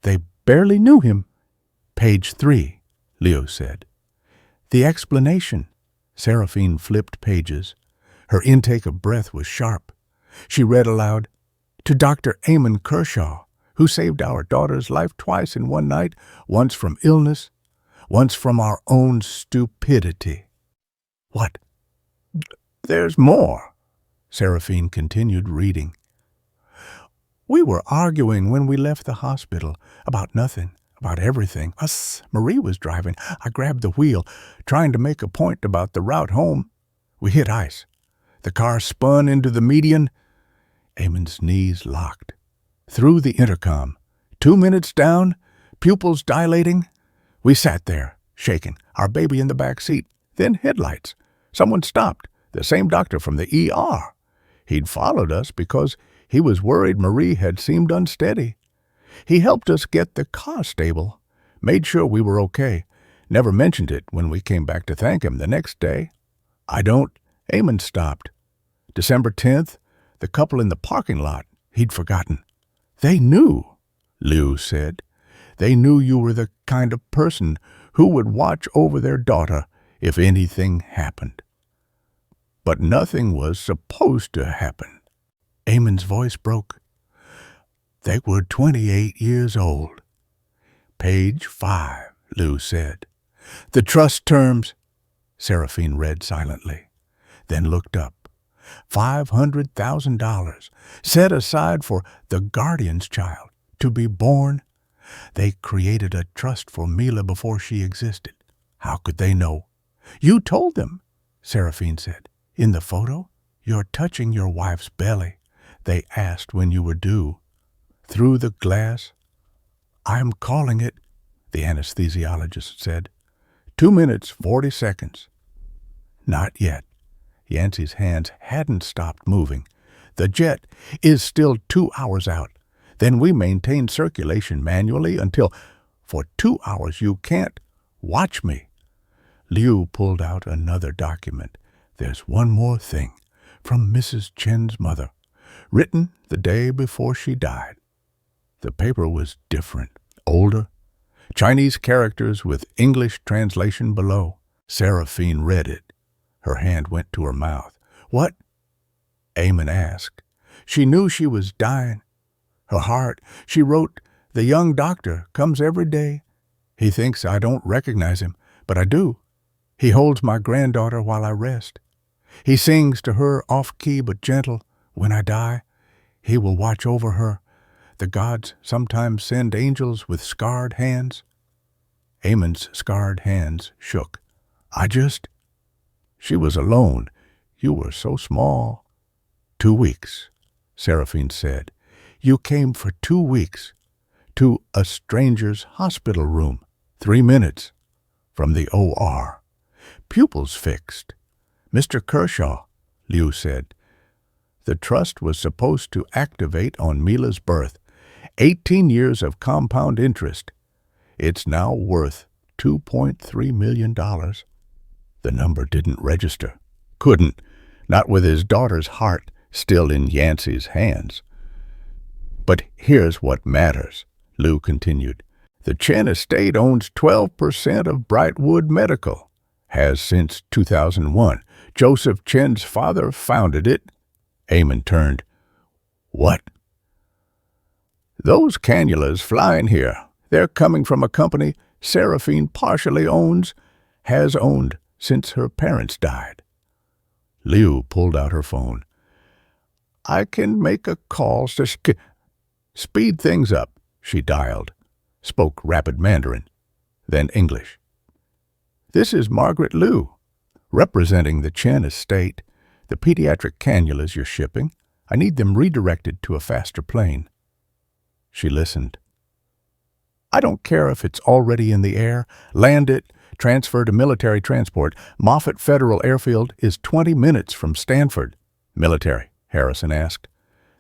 They barely knew him. Page 3, Leo said. The explanation. Seraphine flipped pages. Her intake of breath was sharp. She read aloud, to Dr. Eamon Kershaw, who saved our daughter's life twice in one night, once from illness, once from our own stupidity. What? There's more. Seraphine continued reading. We were arguing when we left the hospital about nothing, about everything. Marie was driving. I grabbed the wheel, trying to make a point about the route home. We hit ice. The car spun into the median. Eamon's knees locked. Through the intercom. 2 minutes down, pupils dilating. We sat there, shaking, our baby in the back seat. Then headlights. Someone stopped. The same doctor from the ER. He'd followed us because he was worried Marie had seemed unsteady. He helped us get the car stable, made sure we were okay. Never mentioned it when we came back to thank him the next day. Eamon stopped. December 10th, the couple in the parking lot, he'd forgotten. They knew, Liu said. They knew you were the kind of person who would watch over their daughter if anything happened. But nothing was supposed to happen. Eamon's voice broke. They were 28 years old. Page 5, Liu said. The trust terms, Seraphine read silently, then looked up. $500,000 set aside for the guardian's child to be born. They created a trust for Mila before she existed. How could they know? You told them, Seraphine said. In the photo, you're touching your wife's belly. They asked when you were due. Through the glass. I'm calling it, the anesthesiologist said. 2 minutes, 40 seconds. Not yet. Yancey's hands hadn't stopped moving. The jet is still 2 hours out. Then we maintain circulation manually until, for 2 hours, you can't watch me. Liu pulled out another document. There's one more thing, from Mrs. Chen's mother, written the day before she died. The paper was different, older, Chinese characters with English translation below. Seraphine read it. Her hand went to her mouth. What? Eamon asked. She knew she was dying. Her heart, she wrote, the young doctor comes every day. He thinks I don't recognize him, but I do. He holds my granddaughter while I rest. He sings to her off-key but gentle. When I die, he will watch over her. The gods sometimes send angels with scarred hands. Eamon's scarred hands shook. She was alone. You were so small. 2 weeks, Seraphine said. You came for 2 weeks. To a stranger's hospital room. 3 minutes. From the OR. Pupils fixed. Mr. Kershaw, Liu said. The trust was supposed to activate on Mila's birth. 18 years of compound interest. It's now worth $2.3 million. The number didn't register. Couldn't. Not with his daughter's heart still in Yancey's hands. But here's what matters, Liu continued. The Chen estate owns 12% of Brightwood Medical. Has since 2001. Joseph Chen's father founded it. Eamon turned. What? Those cannulas flying here. They're coming from a company Seraphine partially owns, has owned since her parents died. Liu pulled out her phone. I can make a call to speed things up, she dialed. Spoke rapid Mandarin, then English. This is Margaret Liu, representing the Chen estate. The pediatric cannulas you're shipping, I need them redirected to a faster plane. She listened. I don't care if it's already in the air. Land it, Transfer to military transport. Moffett Federal Airfield is 20 minutes from Stanford. Military, Harrison asked.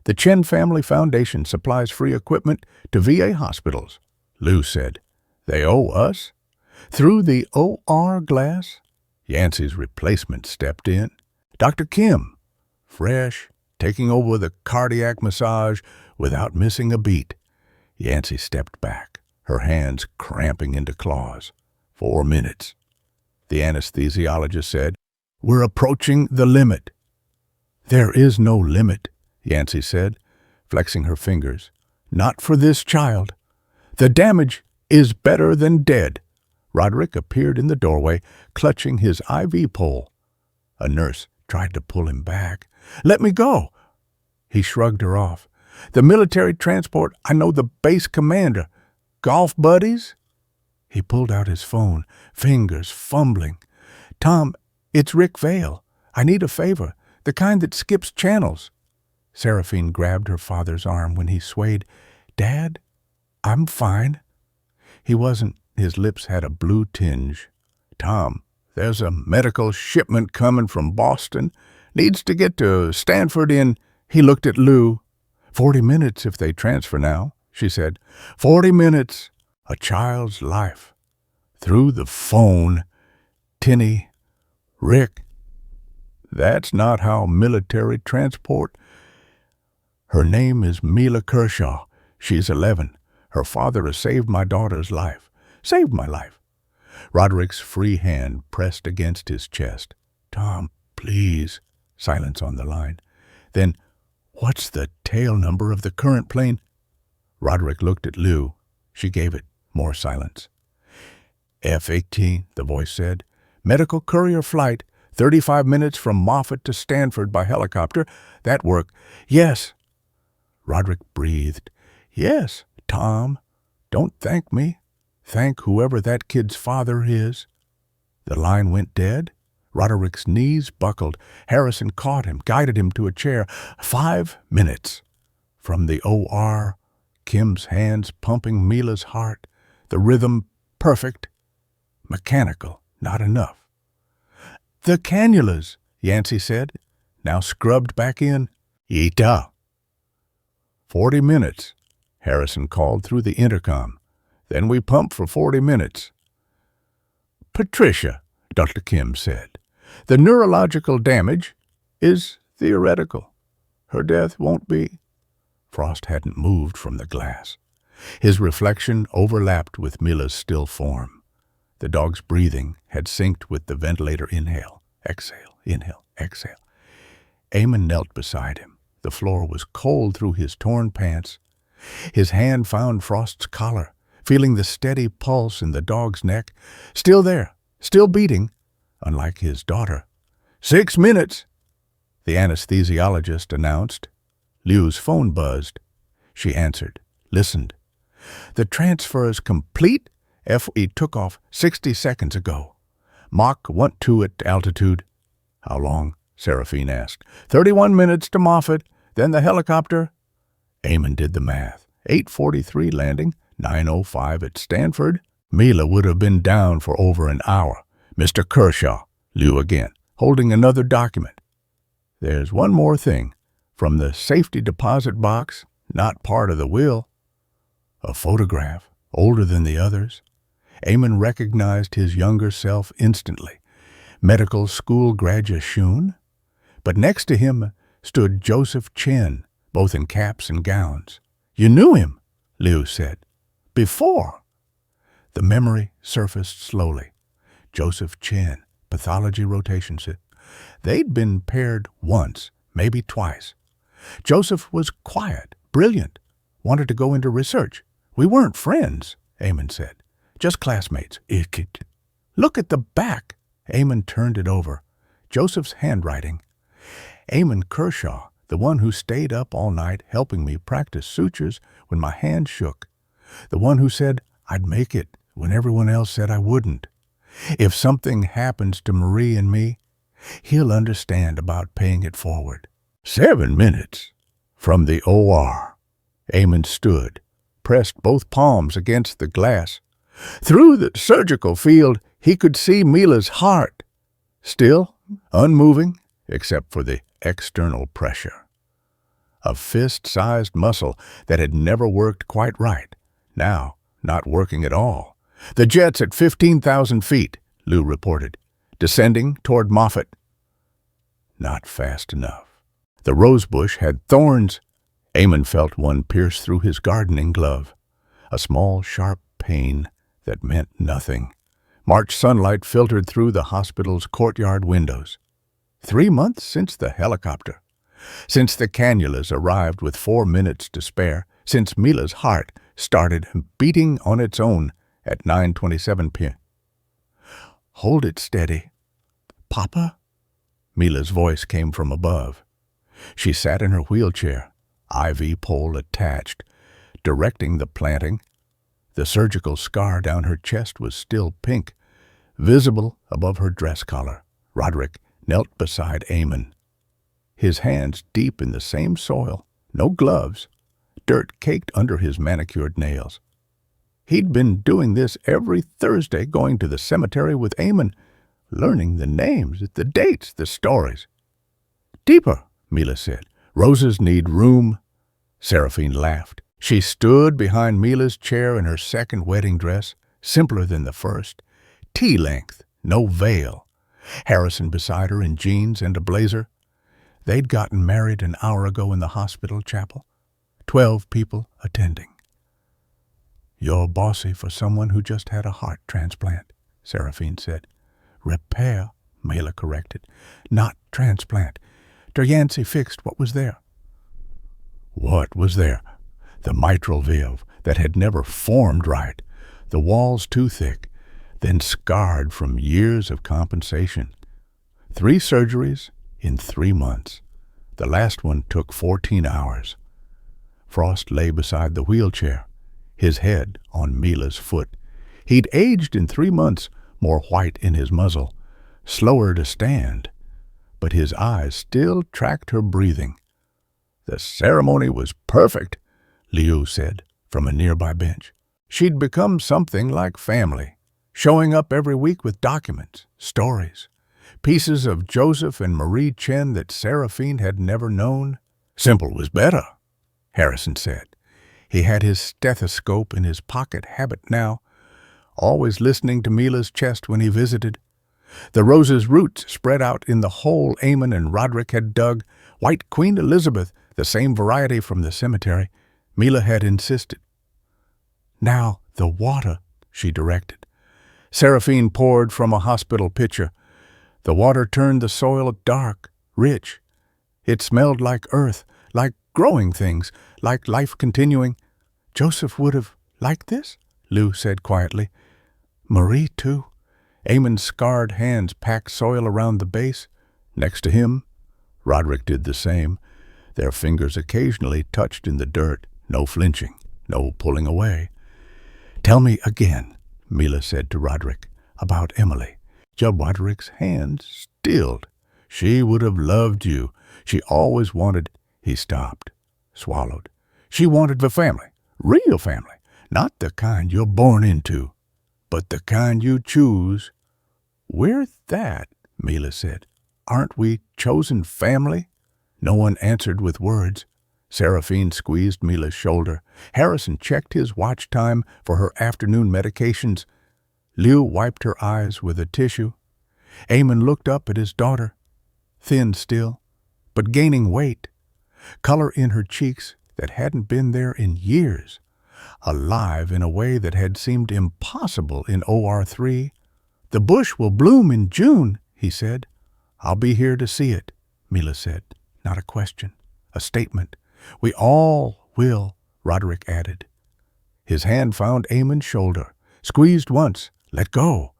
The Chen Family Foundation supplies free equipment to VA hospitals. Lou said. They owe us? Through the OR glass? Yancey's replacement stepped in. Dr. Kim, fresh, taking over the cardiac massage without missing a beat. Yancey stepped back, her hands cramping into claws. 4 minutes. The anesthesiologist said, We're approaching the limit. There is no limit, Yancey said, flexing her fingers. Not for this child. The damage is better than dead. Roderick appeared in the doorway, clutching his IV pole. A nurse tried to pull him back. Let me go. He shrugged her off. The military transport, I know the base commander. Golf buddies? He pulled out his phone, fingers fumbling. Tom, it's Rick Vale. I need a favor, the kind that skips channels. Seraphine grabbed her father's arm when he swayed. Dad, I'm fine. He wasn't. His lips had a blue tinge. Tom, there's a medical shipment coming from Boston. Needs to get to Stanford in... He looked at Lou. 40 minutes if they transfer now, she said. 40 minutes. A child's life. Through the phone. Tinny. Rick. That's not how military transport... Her name is Mila Kershaw. She's 11. Her father has saved my daughter's life. Saved my life. Roderick's free hand pressed against his chest. Tom, please. Silence on the line. Then, what's the tail number of the current plane? Roderick looked at Lou. She gave it. More silence. F-18, the voice said. Medical courier flight, 35 minutes from Moffett to Stanford by helicopter. That work. Yes. Roderick breathed. Yes, Tom. Don't thank me. Thank whoever that kid's father is. The line went dead. Roderick's knees buckled. Harrison caught him, guided him to a chair. 5 minutes. From the OR, Kim's hands pumping Mila's heart. The rhythm perfect. Mechanical, not enough. The cannulas, Yancey said, now scrubbed back in. Yeeta. 40 minutes, Harrison called through the intercom. Then we pump for 40 minutes. Patricia, Dr. Kim said, the neurological damage is theoretical. Her death won't be. Frost hadn't moved from the glass. His reflection overlapped with Mila's still form. The dog's breathing had synced with the ventilator inhale, exhale, inhale, exhale. Eamon knelt beside him. The floor was cold through his torn pants. His hand found Frost's collar, feeling the steady pulse in the dog's neck. Still there, still beating, unlike his daughter. 6 minutes, the anesthesiologist announced. Liu's phone buzzed. She answered, listened. The transfer is complete. FE took off 60 seconds ago. Mach 1-2 at altitude. How long? Seraphine asked. 31 minutes to Moffett, then the helicopter. Eamon did the math. 8:43 landing, 9:05 at Stanford. Mila would have been down for over an hour. Mr. Kershaw, Liu again, holding another document. There's one more thing. From the safety deposit box, not part of the will. A photograph, older than the others. Eamon recognized his younger self instantly. Medical school graduation. But next to him stood Joseph Chen, both in caps and gowns. You knew him, Liu said. Before. The memory surfaced slowly. Joseph Chen, pathology rotation. They'd been paired once, maybe twice. Joseph was quiet, brilliant, wanted to go into research. We weren't friends, Eamon said. Just classmates. Look at the back. Eamon turned it over. Joseph's handwriting. Eamon Kershaw, the one who stayed up all night helping me practice sutures when my hand shook. The one who said I'd make it when everyone else said I wouldn't. If something happens to Marie and me, he'll understand about paying it forward. 7 minutes. From the OR. Eamon stood, pressed both palms against the glass. Through the surgical field, He could see Mila's heart, still unmoving except for the external pressure. A fist-sized muscle that had never worked quite right, now not working at all. "The jet's at 15,000 feet, Lou reported, descending toward Moffat. Not fast enough. The rosebush had thorns. Eamon felt one pierce through his gardening glove. A small, sharp pain that meant nothing. March sunlight filtered through the hospital's courtyard windows. 3 months since the helicopter. Since the cannulas arrived with 4 minutes to spare. Since Mila's heart started beating on its own at 9:27 p.m. "Hold it steady. Papa?" Mila's voice came from above. She sat in her wheelchair, IV pole attached, directing the planting. The surgical scar down her chest was still pink, visible above her dress collar. Roderick knelt beside Eamon, his hands deep in the same soil, no gloves, dirt caked under his manicured nails. He'd been doing this every Thursday, going to the cemetery with Eamon, learning the names, the dates, the stories. "Deeper," Mila said. "Roses need room." Seraphine laughed. She stood behind Mila's chair in her second wedding dress, simpler than the first. Tea-length, no veil. Harrison beside her in jeans and a blazer. They'd gotten married an hour ago in the hospital chapel. 12 people attending. "You're bossy for someone who just had a heart transplant," Seraphine said. "Repair," Mila corrected. "Not transplant. Der Yancey fixed what was there." What was there? The mitral valve that had never formed right, the walls too thick, then scarred from years of compensation. 3 surgeries in 3 months. The last one took 14 hours. Frost lay beside the wheelchair, his head on Mila's foot. He'd aged in 3 months, more white in his muzzle, slower to stand, but his eyes still tracked her breathing. "The ceremony was perfect," Liu said from a nearby bench. She'd become something like family, showing up every week with documents, stories, pieces of Joseph and Marie Chen that Seraphine had never known. "Simple was better," Harrison said. He had his stethoscope in his pocket habit now, always listening to Mila's chest when he visited. The rose's roots spread out in the hole Eamon and Roderick had dug. White Queen Elizabeth, the same variety from the cemetery, Mila had insisted. "Now the water," she directed. Seraphine poured from a hospital pitcher. The water turned the soil dark, rich. It smelled like earth, like growing things, like life continuing. "Joseph would have liked this," Lou said quietly. "Marie, too." Eamon's scarred hands packed soil around the base. Next to him, Roderick did the same. Their fingers occasionally touched in the dirt, no flinching, no pulling away. "Tell me again," Mila said to Roderick, "about Emily." Roderick's hands stilled. "She would have loved you. She always wanted—" He stopped, swallowed. "She wanted the family, real family, not the kind you're born into, but the kind you choose." "We're that," Mila said. "Aren't we chosen family?" No one answered with words. Seraphine squeezed Mila's shoulder. Harrison checked his watch time for her afternoon medications. Liu wiped her eyes with a tissue. Eamon looked up at his daughter, thin still, but gaining weight, color in her cheeks that hadn't been there in years, alive in a way that had seemed impossible in OR3. "The bush will bloom in June," he said. "I'll be here to see it," Mila said. Not a question, a statement. "We all will," Roderick added. His hand found Eamon's shoulder, squeezed once, let go.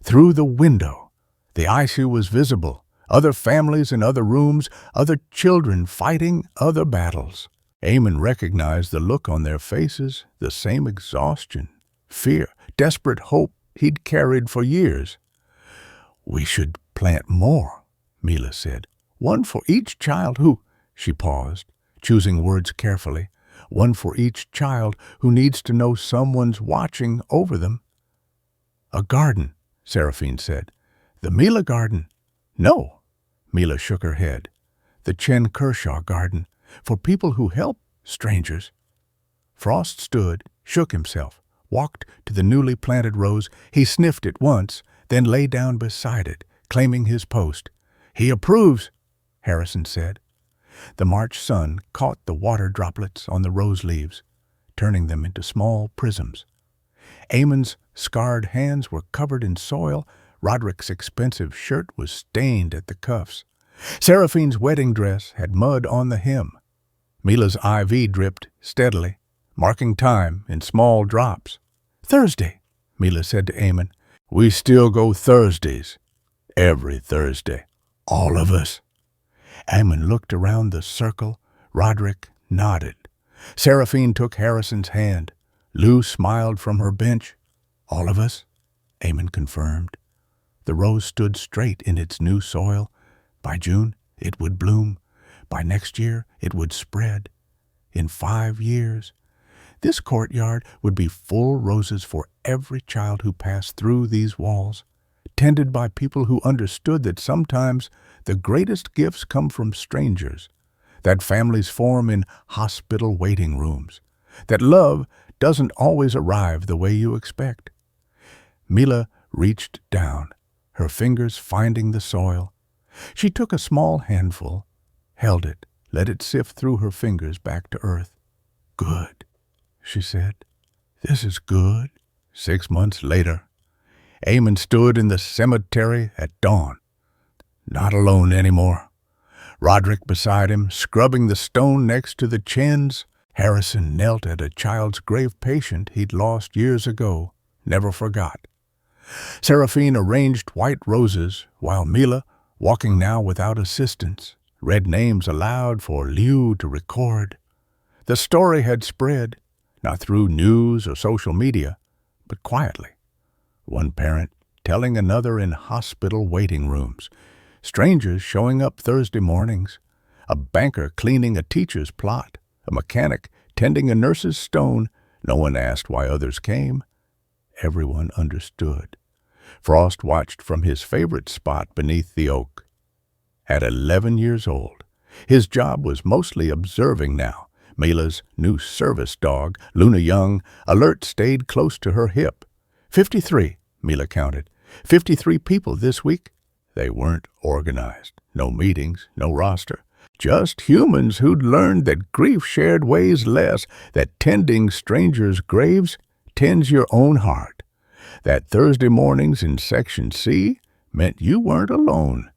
Through the window, the ICU was visible, other families in other rooms, other children fighting other battles. Eamon recognized the look on their faces, the same exhaustion, fear, desperate hope he'd carried for years. "We should plant more," Mila said. "One for each child who—" She paused, choosing words carefully. "One for each child who needs to know someone's watching over them." "A garden," Seraphine said. "The Mila Garden." "No." Mila shook her head. "The Chen Kershaw Garden, for people who help strangers." Frost stood, shook himself, walked to the newly planted rose. He sniffed it once, then lay down beside it, claiming his post. "He approves," Harrison said. The March sun caught the water droplets on the rose leaves, turning them into small prisms. Eamon's scarred hands were covered in soil. Roderick's expensive shirt was stained at the cuffs. Seraphine's wedding dress had mud on the hem. Mila's IV dripped steadily, marking time in small drops. "Thursday," Mila said to Eamon. "We still go Thursdays. Every Thursday. All of us." Eamon looked around the circle. Roderick nodded. Seraphine took Harrison's hand. Lou smiled from her bench. "All of us," Eamon confirmed. The rose stood straight in its new soil. By June, it would bloom. By next year, it would spread. In 5 years, this courtyard would be full roses for every child who passed through these walls, tended by people who understood that sometimes the greatest gifts come from strangers, that families form in hospital waiting rooms, that love doesn't always arrive the way you expect. Mila reached down, her fingers finding the soil. She took a small handful, held it, let it sift through her fingers back to earth. "Good," she said. "This is good." 6 months later, Eamon stood in the cemetery at dawn. Not alone anymore. Roderick beside him, scrubbing the stone next to the chins. Harrison knelt at a child's grave patient he'd lost years ago, never forgot. Seraphine arranged white roses, while Mila, walking now without assistance, read names aloud for Liu to record. The story had spread, not through news or social media, but quietly. One parent telling another in hospital waiting rooms, strangers showing up Thursday mornings, a banker cleaning a teacher's plot, a mechanic tending a nurse's stone. No one asked why others came. Everyone understood. Frost watched from his favorite spot beneath the oak. At 11 years old, his job was mostly observing now. Mila's new service dog, Luna Young, alert, stayed close to her hip. 53, Mila counted. 53 people this week. They weren't organized. No meetings, no roster. Just humans who'd learned that grief shared weighs less, that tending strangers' graves tends your own heart, that Thursday mornings in Section C meant you weren't alone.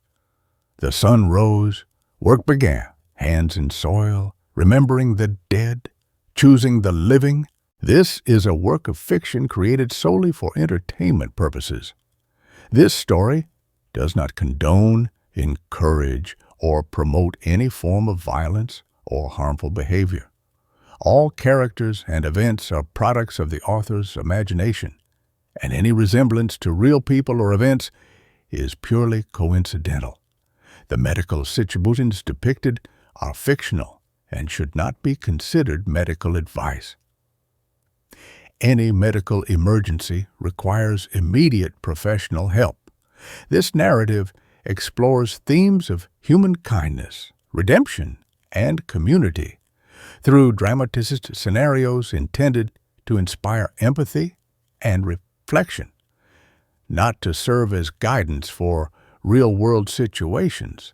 The sun rose, work began, hands in soil, remembering the dead, choosing the living. This is a work of fiction created solely for entertainment purposes. This story does not condone, encourage, or promote any form of violence or harmful behavior. All characters and events are products of the author's imagination, and any resemblance to real people or events is purely coincidental. The medical situations depicted are fictional and should not be considered medical advice. Any medical emergency requires immediate professional help. This narrative explores themes of human kindness, redemption, and community through dramatized scenarios intended to inspire empathy and reflection, not to serve as guidance for real-world situations.